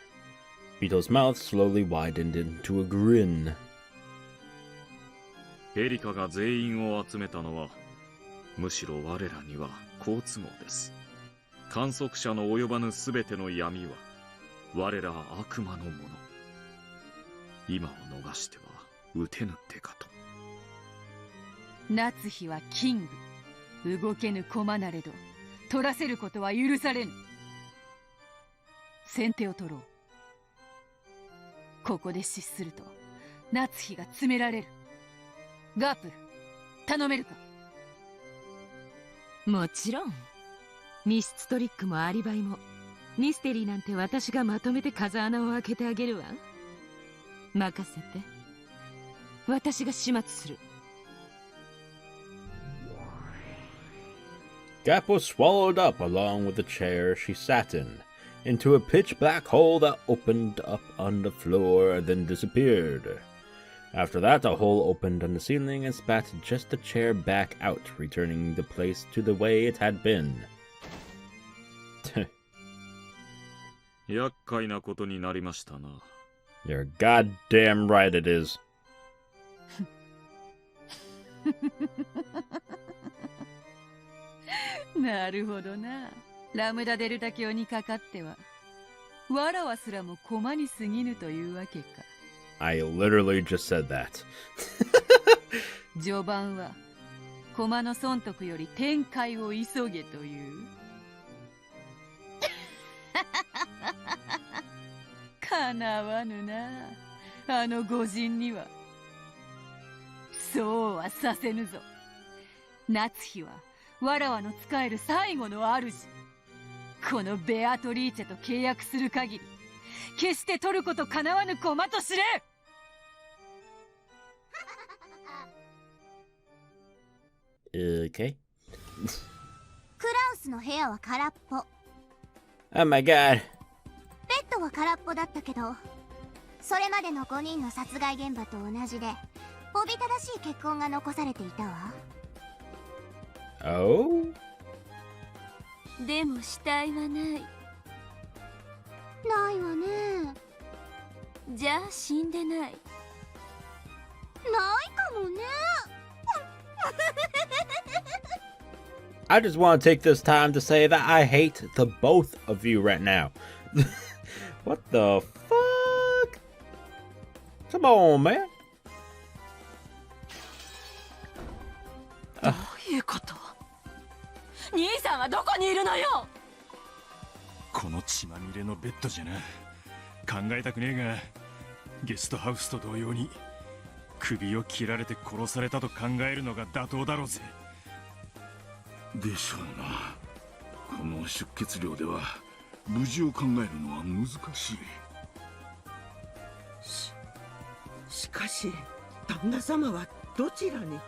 Beeto's mouth slowly widened into a grin. エリカが全員を集めたのはむしろ我らには好都合です。観測者の及ばぬ全ての闇は我ら悪魔のもの。今を逃しては打てぬ手かと。夏日はキング、動けぬ駒なれど取らせることは許されぬ。先手を取ろう。ここで失すると夏日が詰められる。ガープル、頼めるか。もちろん。密室トリックもアリバイもミステリーなんて私がまとめて風穴を開けてあげるわ。任せて。私が始末する。Gap was swallowed up along with the chair she sat in, into a pitch black hole that opened up on the floor and then disappeared. After that, a hole opened on the ceiling and spat just the chair back out, returning the place to the way it had been. 厄介なことになりましたな。You're goddamn right it is. なるほどな。ラムダデルタ教にかかってはわらわすらも駒に過ぎぬというわけか。I literally just said that. 序盤は駒の損得より展開を急げという。かなわぬな、あの御人には。そうはさせぬぞ。夏日はわらわの仕える最後の主。このベアトリーチェと契約する限り決して取ることかなわぬ駒と知れ。Okay. クラウスの部屋は空っぽ。 Oh my god. ベッドは空っぽだったけど、それまでの5人の殺害現場と同じでおびただしい血痕が残されていたわ。 Oh? でも死体はない。ないわね。じゃあ死んでない。ないかもね。I just want to take this time to say that I hate the both of you right now. What the fuck? Come on, man. どういうこと？兄さんはどこにいるのよ。この血まみれのベッドじゃな。考えたくねえがゲストハウスと同様に首を切られて殺されたと考えるのが妥当だろうぜ。でしょうな。この出血量では無事を考えるのは難しい。しかし旦那様はどちらに？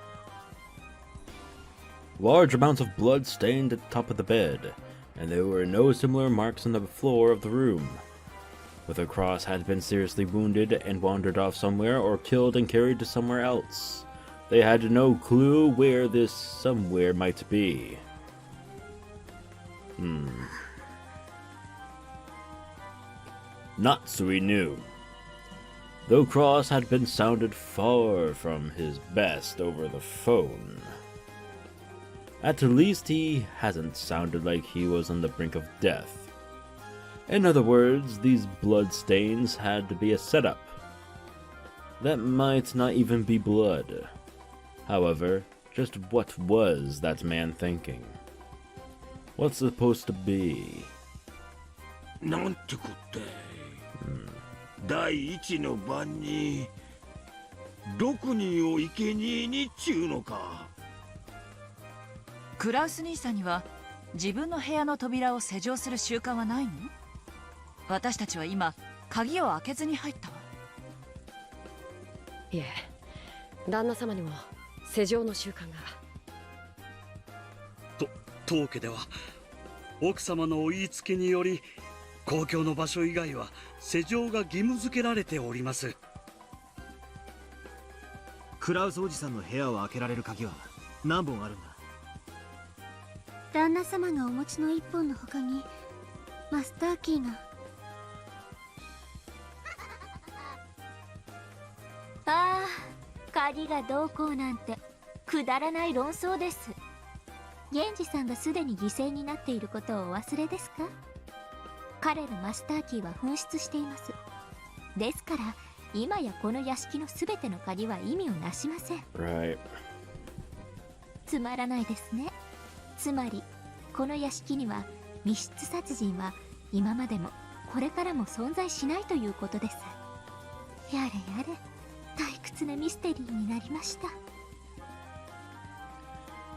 Large amounts of blood stained the top of the bed, and there were no similar marks on the floor of the room. Whether Cross had been seriously wounded and wandered off somewhere, or killed and carried to somewhere else, they had no clue where this somewhere might be. Natsuhi knew. Though Cross had been sounded far from his best over the phone, at least he hasn't sounded like he was on the brink of death. In other words, these blood stains had to be a setup. That might not even be blood. However, just what was that man thinking? What's supposed to be? なんてこって。第一の晩に6人を生贄にちゅうのか。クラウス兄さんには自分の部屋の扉を施錠する習慣はないの？私たちは今鍵を開けずに入ったわ。いえ、旦那様にも施錠の習慣が。当家では奥様のお言いつけにより公共の場所以外は施錠が義務付けられております。クラウスおじさんの部屋を開けられる鍵は何本あるんだ？旦那様がお持ちの1本の他にマスターキーが。ああ、鍵がどうこうなんてくだらない論争です。源氏さんがすでに犠牲になっていることをお忘れですか？彼のマスターキーは紛失しています。ですから今やこの屋敷のすべての鍵は意味をなしません。Right. つまらないですね。つまりこの屋敷には密室殺人は今までもこれからも存在しないということです。やれやれ、退屈なミステリーになりました。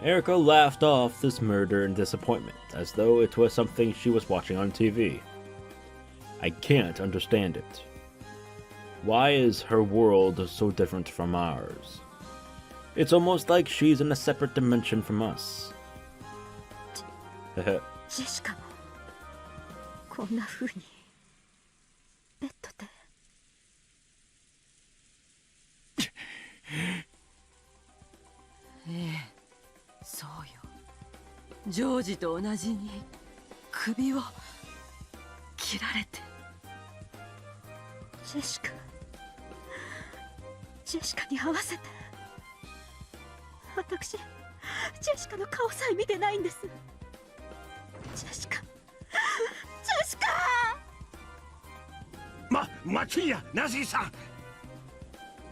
Erika laughed off this murder in disappointment, as though it was something she was watching on TV. I can't understand it. Why is her world so different from ours? It's almost like she's in a separate dimension from us. ジェシカもこんな風にベッドで。ええ、そうよ。ジョージと同じに首を切られて。ジェシカに合わせて。私ジェシカの顔さえ見てないんです。ジェシカ待ちや、ナシーさん。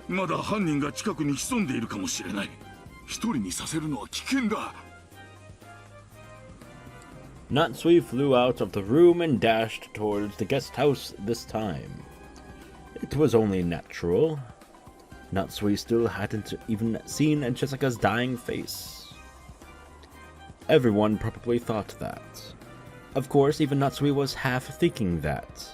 まだ犯人が近くに潜んでいるかもしれない。一人にさせるのは危険だ。Natsuhi flew out of the room and dashed towards the guest house this time. It was only natural. Natsuhi still hadn't even seen Jessica's dying face. Everyone probably thought that. Of course, even Natsuhi was half thinking that.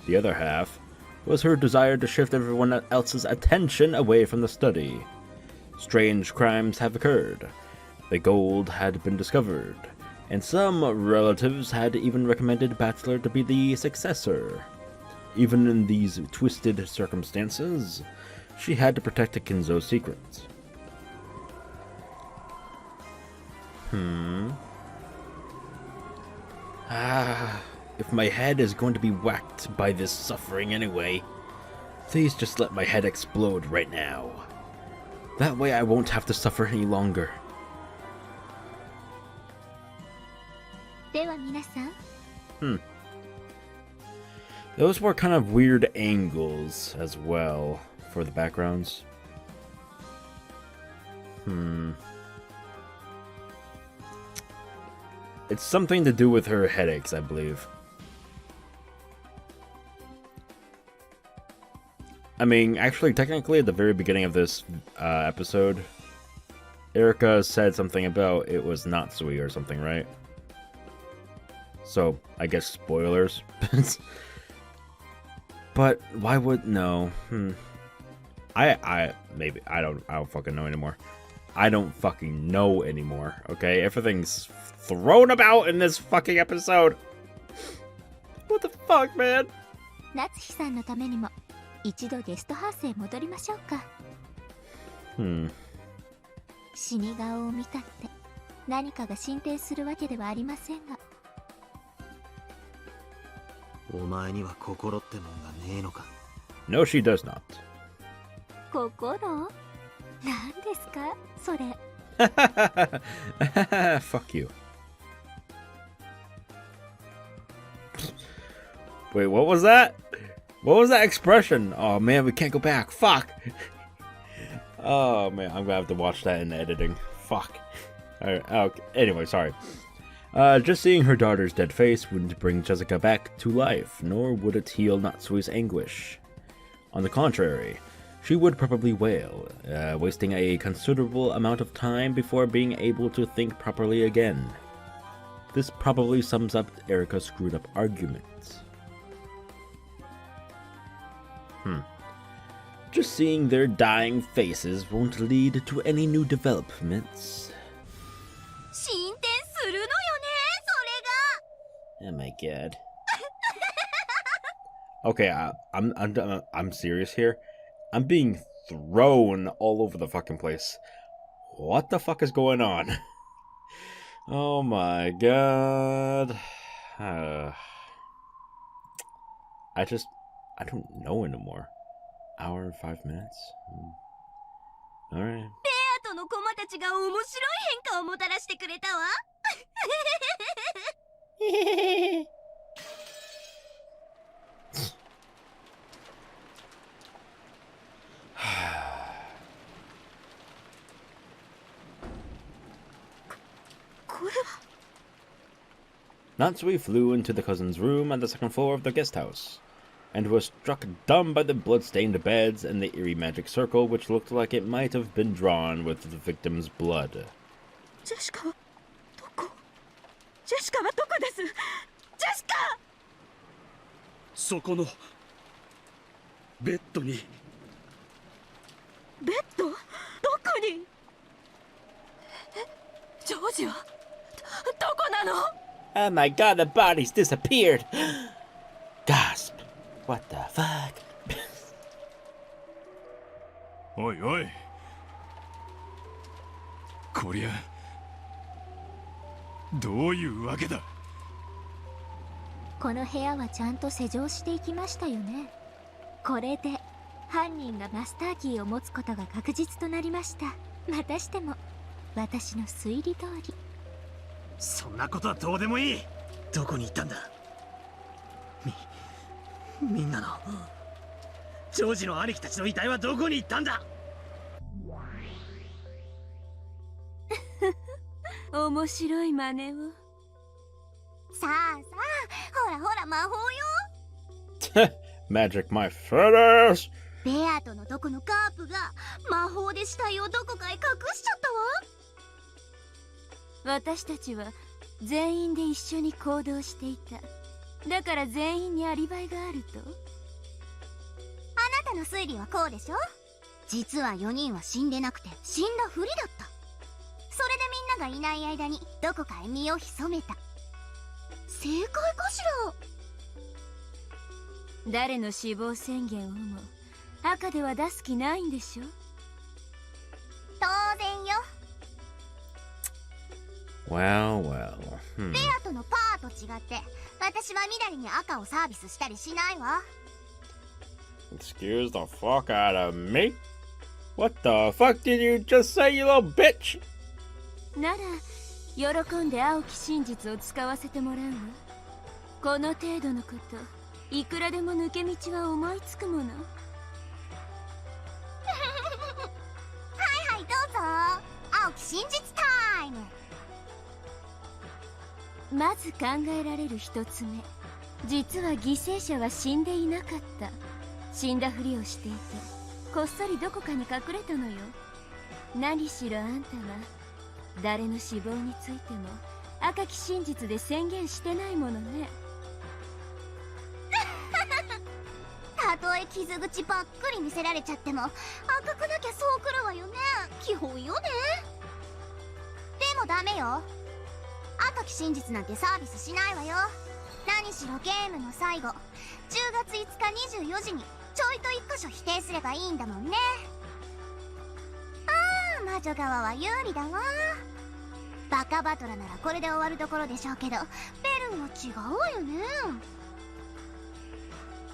The other half was her desire to shift everyone else's attention away from the study. Strange crimes have occurred. The gold had been discovered, and some relatives had even recommended Bachelor to be the successor. Even in these twisted circumstances, she had to protect Kinzo's secret. If my head is going to be whacked by this suffering anyway, please just let my head explode right now. That way I won't have to suffer any longer. では皆さん。Those were kind of weird angles as well for the backgrounds. It's something to do with her headaches, I believe. I mean, actually, technically, at the very beginning of this episode, Erika said something about it was Natsuhi or something, right? So, I guess spoilers. But why would no? I don't fucking know anymore. I don't fucking know anymore. Okay, everything's thrown about in this fucking episode. What the fuck, man? 夏日さんのためにも一度ゲストハウスへ戻りましょうか。死に顔を見たって何かが進展するわけではありませんが。お前には心ってもんがねえのか。 No, she does not. 心？何ですかそれ。Fuck you. Wait, what was that? What was that expression? Oh man, we can't go back. Fuck. Oh man, I'm gonna have to watch that in the editing. Fuck. Alright, okay. Anyway, sorry. Just seeing her daughter's dead face wouldn't bring Jessica back to life, nor would it heal Natsuhi's anguish. On the contrary, she would probably wail, wasting a considerable amount of time before being able to think properly again. This probably sums up Erika's screwed up argument. Just seeing their dying faces won't lead to any new developments. Oh my god. Okay, I'm serious here. I'm being thrown all over the fucking place. What the fuck is going on? Oh my god. I don't know anymore. Hour and 5 minutes? Alright. ベアとの駒たちが面白い変化をもたらしてくれたわ。Natsuhi flew into the cousin's room on the second floor of the guest house, and was struck dumb by the blood-stained beds and the eerie magic circle, which looked like it might have been drawn with the victim's blood. ジェシカはどこ？ジェシカはどこです？ジェシカ！そこのベッドに。ベッド？どこに？ジョージはどこなの？ Oh my god, the body's disappeared! Gasp! What the fuck? おいおい、こりゃどういうわけだ。この部屋はちゃんと施錠していきましたよね。これで犯人がマスターキーを持つことが確実となりました。またしても私の推理通り。そんなことはどうでもいい。どこに行ったんだ。みんなのジョージの兄貴たちの遺体はどこに行ったんだ。面白い真似を。さあさあ、ほらほら魔法よ。Magic my feathers! ベアとのとこのカープが魔法で死体をどこかへ隠しちゃったわ。私たちは全員で一緒に行動していた。だから全員にアリバイがあると。あなたの推理はこうでしょ。実は4人は死んでなくて死んだふりだった。それでみんながいない間にどこかへ身を潜めた。正解かしら。誰の死亡宣言をも赤では出す気ないんでしょ。当然よ。Well, well. ベアとのパーと違って私は緑に赤をサービスしたりしないわ。 Excuse the fuck out of me? What the fuck did you just say, you little bitch? なら喜んで青き真実を使わせてもらうわ。この程度のこといくらでも抜け道は思いつくもの。はいはいどうぞ。青き真実タイム。まず考えられる一つ目、実は犠牲者は死んでいなかった。死んだふりをしていてこっそりどこかに隠れたのよ。何しろあんたは誰の死亡についても赤き真実で宣言してないものね。たとえ傷口ばっくり見せられちゃっても赤くなきゃそうくるわよね。基本よね。でもダメよ。赤き真実なんてサービスしないわよ。何しろゲームの最後10月5日24時にちょいと1箇所否定すればいいんだもんね。ああ魔女側は有利だわ。バカバトラならこれで終わるところでしょうけどベルンは違うわよね。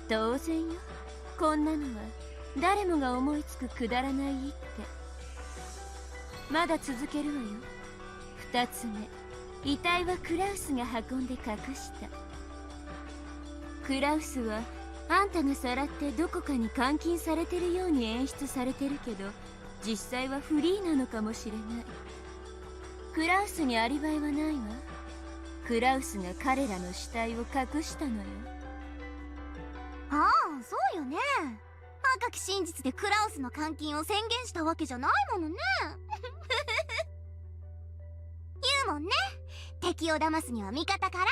当然よ。こんなのは誰もが思いつくくだらない一手。まだ続けるわよ。2つ目、遺体はクラウスが運んで隠した。クラウスはあんたがさらってどこかに監禁されてるように演出されてるけど実際はフリーなのかもしれない。クラウスにアリバイはないわ。クラウスが彼らの死体を隠したのよ。ああそうよね。赤き真実でクラウスの監禁を宣言したわけじゃないものね。言うもんね、敵を騙すには味方から。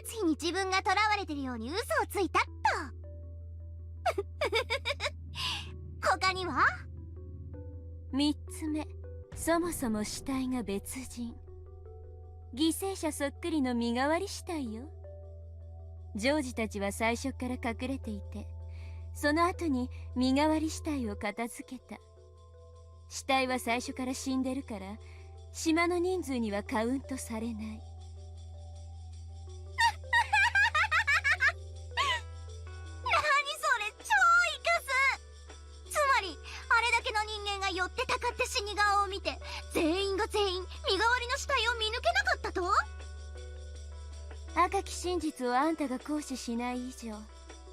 夏日に自分が囚われてるように嘘をついたっと。他には3つ目、そもそも死体が別人。犠牲者そっくりの身代わり死体よ。ジョージたちは最初から隠れていてその後に身代わり死体を片付けた。死体は最初から死んでるから島の人数にはカウントされない。何それ超イカす。赤き真実をあんたが行使しない以上、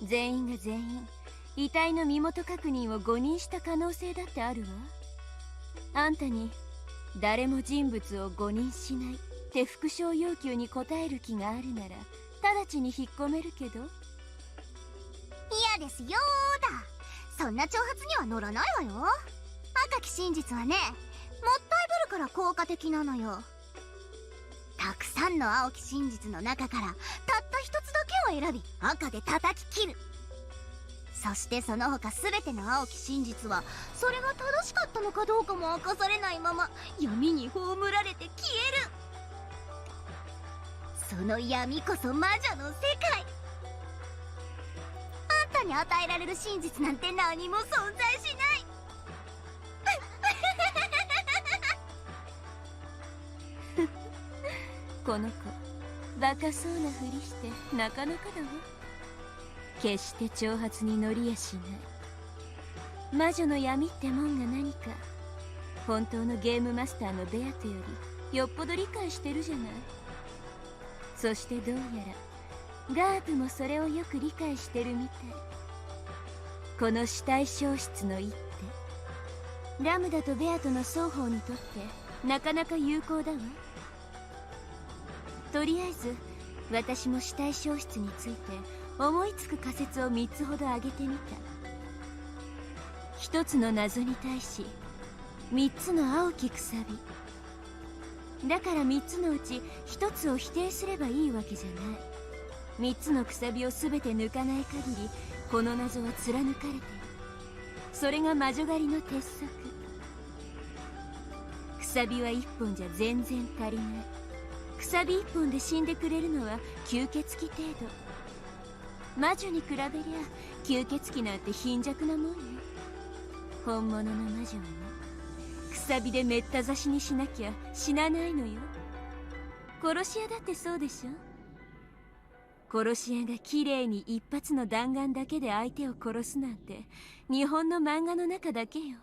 全員が全員遺体の身元確認を誤認した可能性だってあるわ。あんたに誰も人物を誤認しないって復唱要求に応える気があるなら直ちに引っ込めるけど。嫌ですよーだ。そんな挑発には乗らないわよ。赤き真実はね、もったいぶるから効果的なのよ。たくさんの青き真実の中からたった一つだけを選び赤で叩き切る。そしてその他全ての青き真実はそれが正しかったのかどうかも明かされないまま闇に葬られて消える。その闇こそ魔女の世界。あんたに与えられる真実なんて何も存在しない。この子バカそうなふりしてなかなかだわ。決して挑発に乗りやしない。魔女の闇ってもんが何か本当のゲームマスターのベアトよりよっぽど理解してるじゃない。そしてどうやらガープもそれをよく理解してるみたい。この死体消失の一手、ラムダとベアトの双方にとってなかなか有効だわ。とりあえず私も死体消失について思いつく仮説を3つほど挙げてみた。1つの謎に対し3つの青きくさびだから、3つのうち1つを否定すればいいわけじゃない。3つのくさびを全て抜かない限りこの謎は貫かれている。それが魔女狩りの鉄則。くさびは1本じゃ全然足りない。くさび1本で死んでくれるのは吸血鬼程度。魔女に比べりゃ吸血鬼なんて貧弱なもんね。本物の魔女はね、くさびでめった刺しにしなきゃ死なないのよ。殺し屋だってそうでしょ。殺し屋が綺麗に一発の弾丸だけで相手を殺すなんて日本の漫画の中だけよ。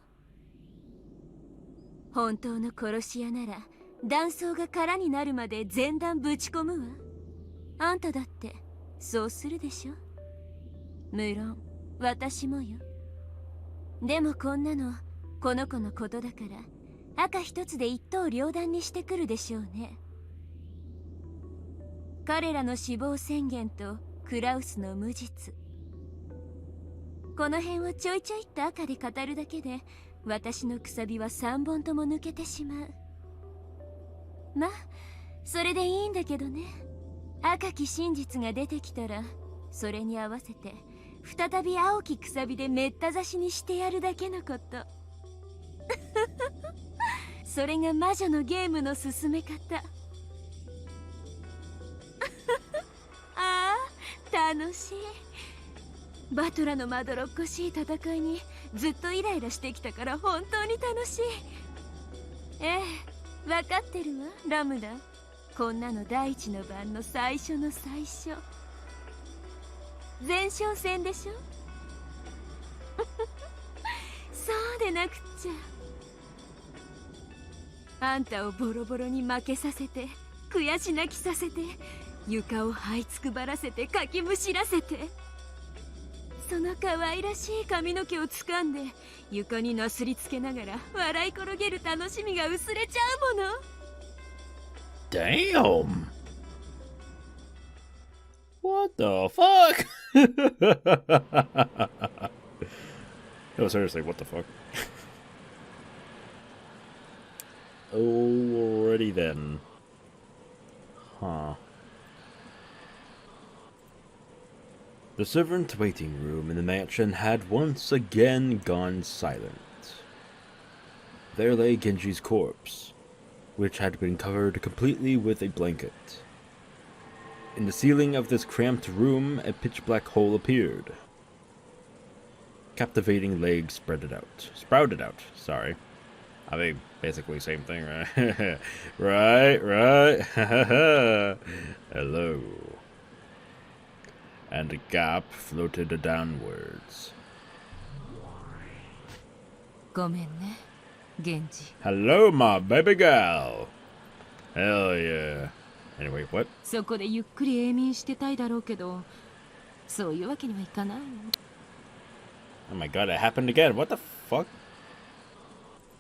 本当の殺し屋なら弾倉が空になるまで全弾ぶち込むわ。あんただってそうするでしょ。無論私もよ。でもこんなのこの子のことだから赤一つで一刀両断にしてくるでしょうね。彼らの死亡宣言とクラウスの無実、この辺をちょいちょいっと赤で語るだけで私のくさびは3本とも抜けてしまう。まあそれでいいんだけどね。赤き真実が出てきたらそれに合わせて再び青きくさびでめった刺しにしてやるだけのこと。それが魔女のゲームの進め方。ああ楽しい。バトラのまどろっこしい戦いにずっとイライラしてきたから本当に楽しい。ええ、分かってるわラムダ。こんなの第一の番の最初の最初。前哨戦でしょ。そうでなくっちゃ。あんたをボロボロに負けさせて悔し泣きさせて床を這いつくばらせてかきむしらせて、その可愛らしい髪の毛を掴んで床になすりつけながら笑い転げる楽しみが薄れちゃうもの。Damn! What the fuck? No, seriously, what the fuck? Alrighty then. Huh. The servant waiting room in the mansion had once again gone silent. There lay Genji's corpse, which had been covered completely with a blanket. In the ceiling of this cramped room, a pitch-black hole appeared. Captivating legs sprouted out, sorry. I mean, basically same thing, right? right. Hello. And a gap floated downwards. ごめんね、ゲンジ。 Hello, my baby girl. Hell yeah. Anyway, what? そこでゆっくり永眠してたいだろうけど、そういうわけにはいかないの。 Oh my god, it happened again. What the fuck?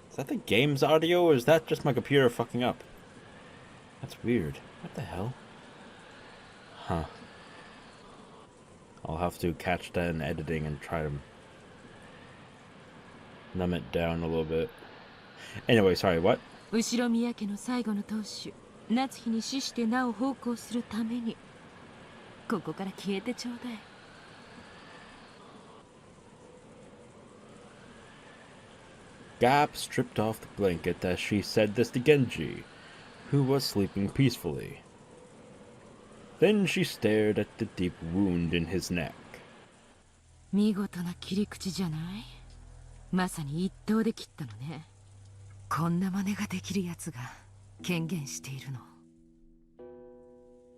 Is that the game's audio or is that just my computer fucking up? That's weird. What the hell? Huh. I'll have to catch that in editing and try to numb it down a little bit. Anyway, sorry, what? 後宮家の最後の当主、夏日に死してなお奉公するために、ここから消えてちょうだい。 Gap stripped off the blanket as she said this to Genji, who was sleeping peacefully. Then she stared at the deep wound in his neck. 見事な切り口じゃない？まさに一刀で切ったのね。こんな真似ができるやつが権限しているの。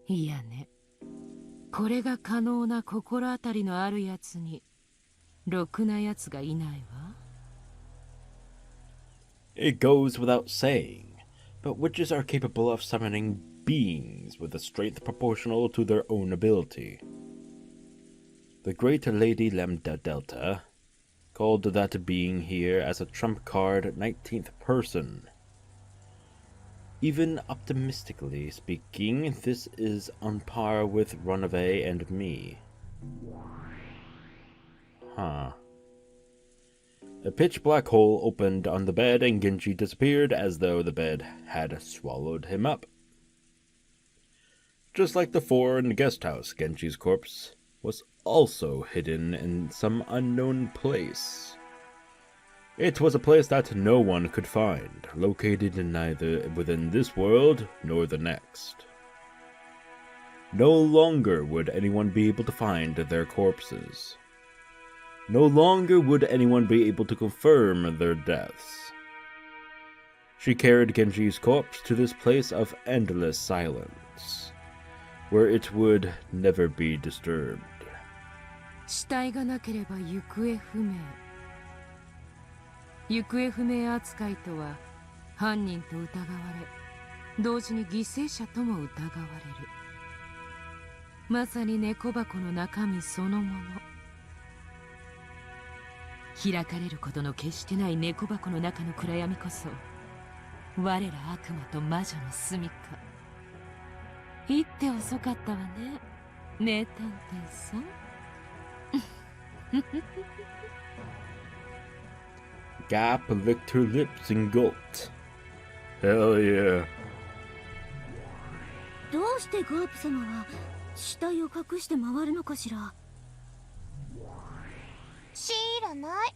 いやね。これが可能な心当たりのあるやつに、ろくなやつがいないわ。 It goes without saying, but witches are capable of summoning beings with a strength proportional to their own ability. The great Lady Lambdadelta called that being here as a trump card 19th person. Even optimistically speaking, this is on par with Runaway and me. Huh. A pitch black hole opened on the bed and Genji disappeared as though the bed had swallowed him up. Just like the four in the guest house, Genji's corpse was also hidden in some unknown place. It was a place that no one could find, located neither within this world nor the next. No longer would anyone be able to find their corpses. No longer would anyone be able to confirm their deaths. She carried Genji's corpse to this place of endless silence, where it would never be disturbed. 死体がなければ行方不明。行方不明扱いとは、犯人と疑われ、同時に犠牲者とも疑われる。まさに猫箱の中身そのもの。 開かれることの決してない猫箱の中の暗闇こそ我ら悪魔と魔女の住みか。言って遅かったわね、名探偵さん。Gap licked her lips and gulped. Hell yeah. どうしてガープ様は死体を隠して回るのかしら。 知らない。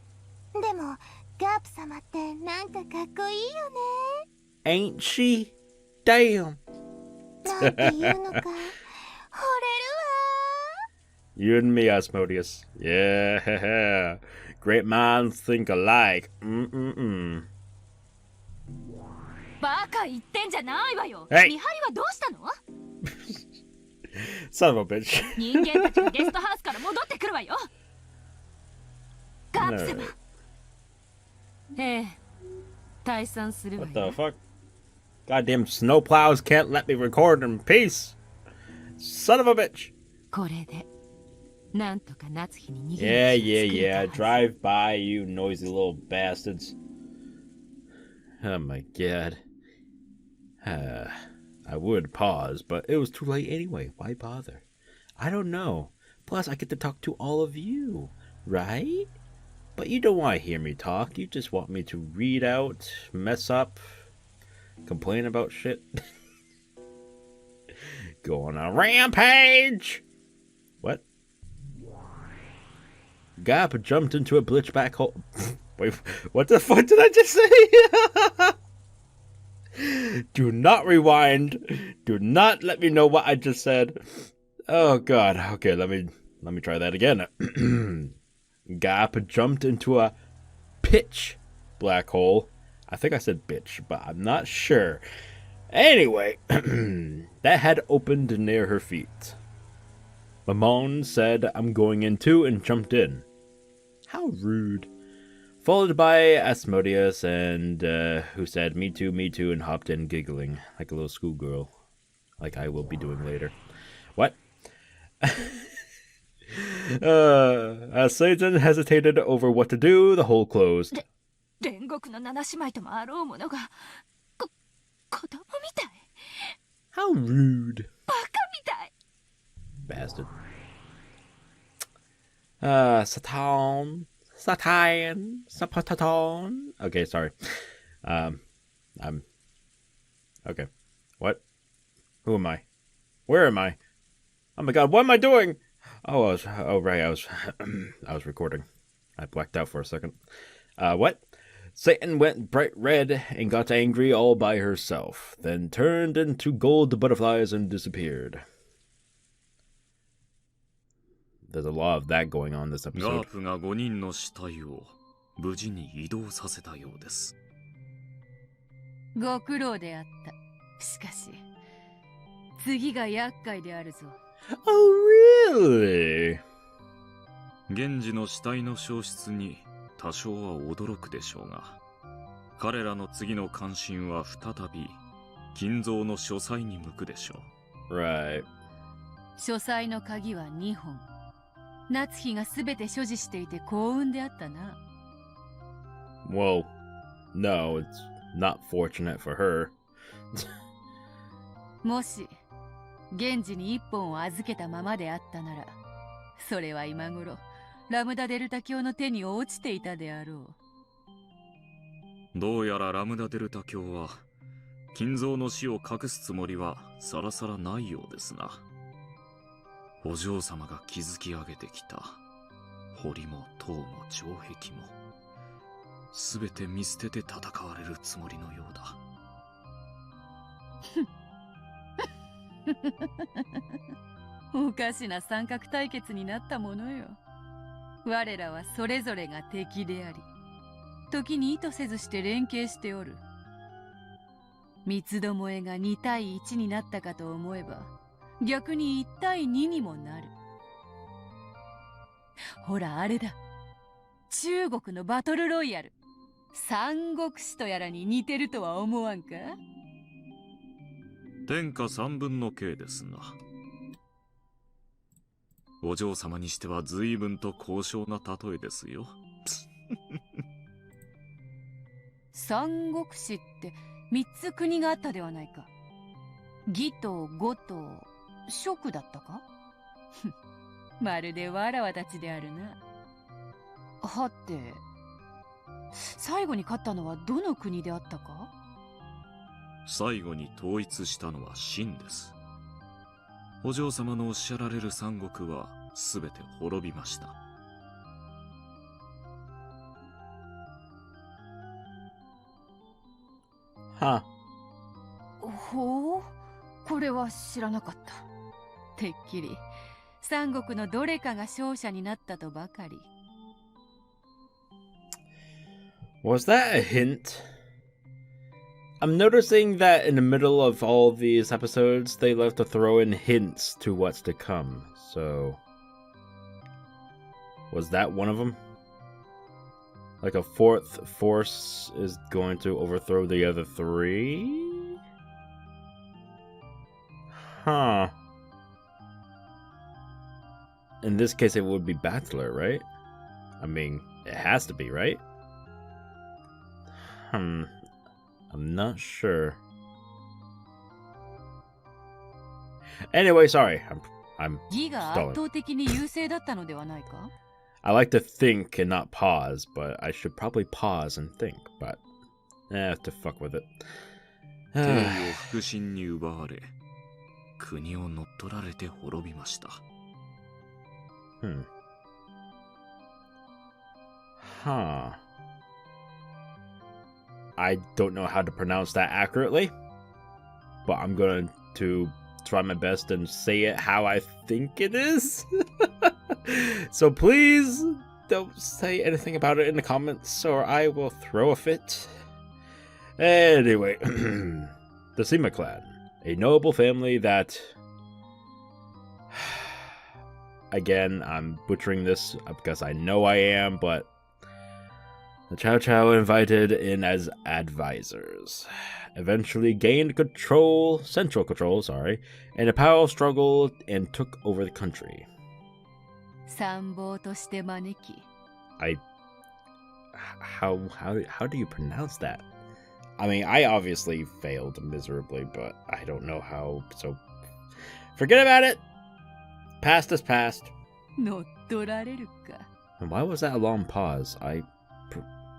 でもガープ様ってなんかかっこいいよね。 Ain't she? Damn. なんていうのか惚れるわ。 You and me, Asmodeus. Yeah. Great minds think alike. バカ言ってんじゃないわよ。 Hey. 見張りはどうしたの？ Son of a bitch. 人間たちがゲストハウスから戻ってくるわよ。 ガープ様。ええ、退散するわよ。 What the fuck? Goddamn snowplows can't let me record in peace. Son of a bitch. これでなんとか夏日に逃げ Yeah. Drive by, you noisy little bastards. Oh my god. I would pause, but it was too late anyway. Why bother? I don't know. Plus, I get to talk to all of you, right? But you don't want to hear me talk. You just want me to read out, mess up, complain about shit. Go on a rampage! What? Gap jumped into a glitch back hole. Wait, what the fuck did I just say? Do not rewind. Do not let me know what I just said. Oh god. Okay, let me try that again. Gap jumped into a pitch black hole. I think I said bitch, but I'm not sure. Anyway, that had opened near her feet. Mamon said, "I'm going in too," and jumped in. How rude. Followed by Asmodeus, and who said, "Me too," and hopped in giggling like a little schoolgirl. like I will be doing later. What? As Satan hesitated over what to do, the hole closed. 煉獄の七姉妹ともあろうものが子供みたい。 How rude. バカみたい。 Bastard. Satan. Okay, sorry. I'm okay. What? Who am I? Where am I? Oh my god, what am I doing? Oh, right, I was recording. I blacked out for a second. What? Satan went bright red and got angry all by herself, then turned into gold butterflies and disappeared. There's a lot of that going on this episode. ガープが5人の死体を無事に移動させたようです。ご苦労であった。しかし、次が厄介であるぞ。Oh, really? 源氏の死体の消失に多少は驚くでしょうが、彼らの次の関心は再び金蔵の書斎に向くでしょう。Right. 書斎の鍵は2本。夏日がすべて所持していて幸運であったな。Well, no, it's not fortunate for her. もし源氏に1本を預けたままであったなら、それは今頃ラムダデルタ教の手に落ちていたであろう。どうやらラムダデルタ教は金蔵の死を隠すつもりはさらさらないようですな。お嬢様が築き上げてきた堀も塔も城壁もすべて見捨てて戦われるつもりのようだ。おかしな三角対決になったものよ。我らはそれぞれが敵であり、時に意図せずして連携しておる。三つどもえが2対1になったかと思えば、逆に1対2にもなる。ほらあれだ、中国のバトルロイヤル、三国志とやらに似てるとは思わんか？天下3分の計ですな。お嬢様にしては随分と高尚な例えですよ。三国志って3つ国があったではないか。義と呉と蜀だったか？まるでわらわたちであるな。はて、最後に勝ったのはどの国であったか？最後に統一したのは秦です。お嬢様のおっしゃられる三国はすべて滅びました。はほう、これは知らなかった。てっきり三国のどれかが勝者になったとばかり。Was that a hint? I'm noticing that in the middle of all these episodes, they love to throw in hints to what's to come. So, was that one of them? Like a fourth force is going to overthrow the other three? Huh. In this case, it would be Battler, right? I mean, it has to be, right? I'm not sure. Anyway, sorry. I'm stalling. I like to think and not pause, but I should probably pause and think, but to fuck with it. 帝を腹心に奪われ、国を乗っ取られて滅びました。Huh. I don't know how to pronounce that accurately, but I'm going to try my best and say it how I think it is. So please don't say anything about it in the comments or I will throw a fit. Anyway, the Sima clan, a noble family that... Again, I'm butchering this because I know I am, but... The Chow Chow invited in as advisors eventually gained central control, in a power struggle and took over the country. How do you pronounce that? I mean, I obviously failed miserably, but I don't know how, so forget about it. Past is past. And why was that a long pause?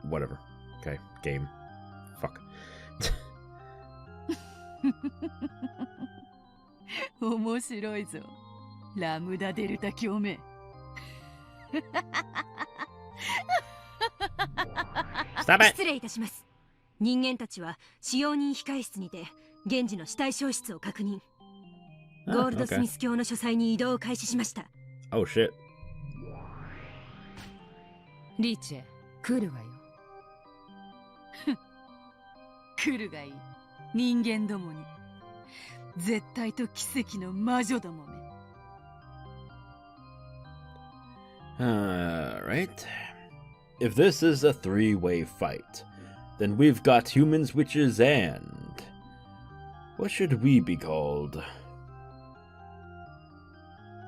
Whatever. Okay, game. Fuck. 面白いぞ。ラムダデルタ共鳴。失礼いたします。人間たちは使用人控え室にて現時の死体消失を確認。ゴールドスミス卿の書斎に移動を開始しました。Oh shit. リーチェ、来るわよ。来るがいい。人間どもに。絶対と奇跡の魔女どもめ。Alright. If this is a three-way fight, then we've got humans, witches, and... what should we be called?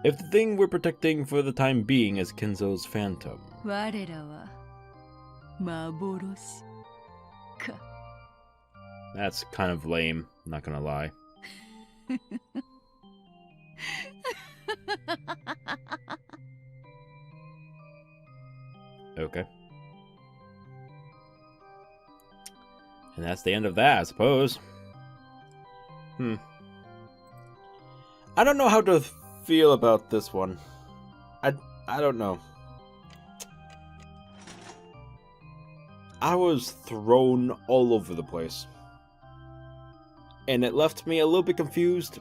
If the thing we're protecting for the time being is Kinzo's phantom. 我らは幻か。That's kind of lame, not gonna lie. Okay. And that's the end of that, I suppose. I don't know how to feel about this one. I don't know. I was thrown all over the place. And it left me a little bit confused,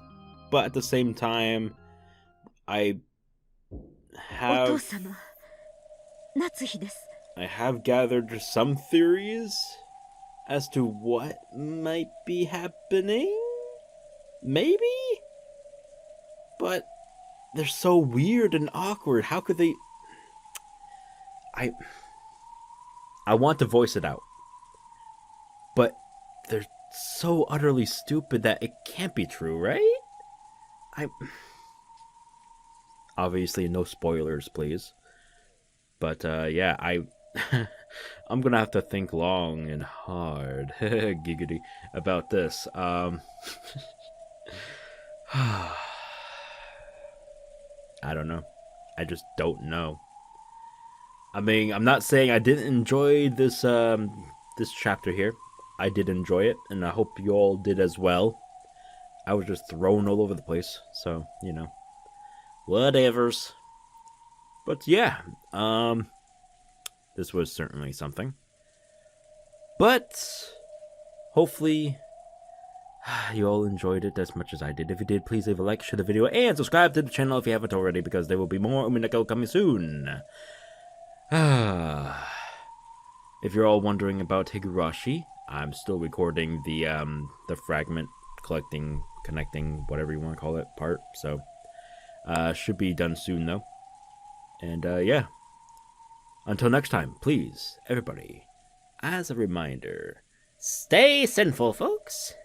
but at the same time, I have gathered some theories as to what might be happening. Maybe? But they're so weird and awkward. How could they... I want to voice it out. But they're so utterly stupid that it can't be true, right? Obviously, no spoilers, please. But, yeah, I'm gonna have to think long and hard, giggity, about this. I don't know. I just don't know. I mean, I'm not saying I didn't enjoy this, this chapter here. I did enjoy it, and I hope you all did as well. I was just thrown all over the place, so, you know. Whatevers. But yeah, this was certainly something. But hopefully you all enjoyed it as much as I did. If you did, please leave a like, share the video, and subscribe to the channel if you haven't already, because there will be more Umineko coming soon. If you're all wondering about Higurashi, I'm still recording the fragment connecting, whatever you want to call it, part. So, should be done soon though. And yeah, until next time, please, everybody, as a reminder, stay sinful, folks.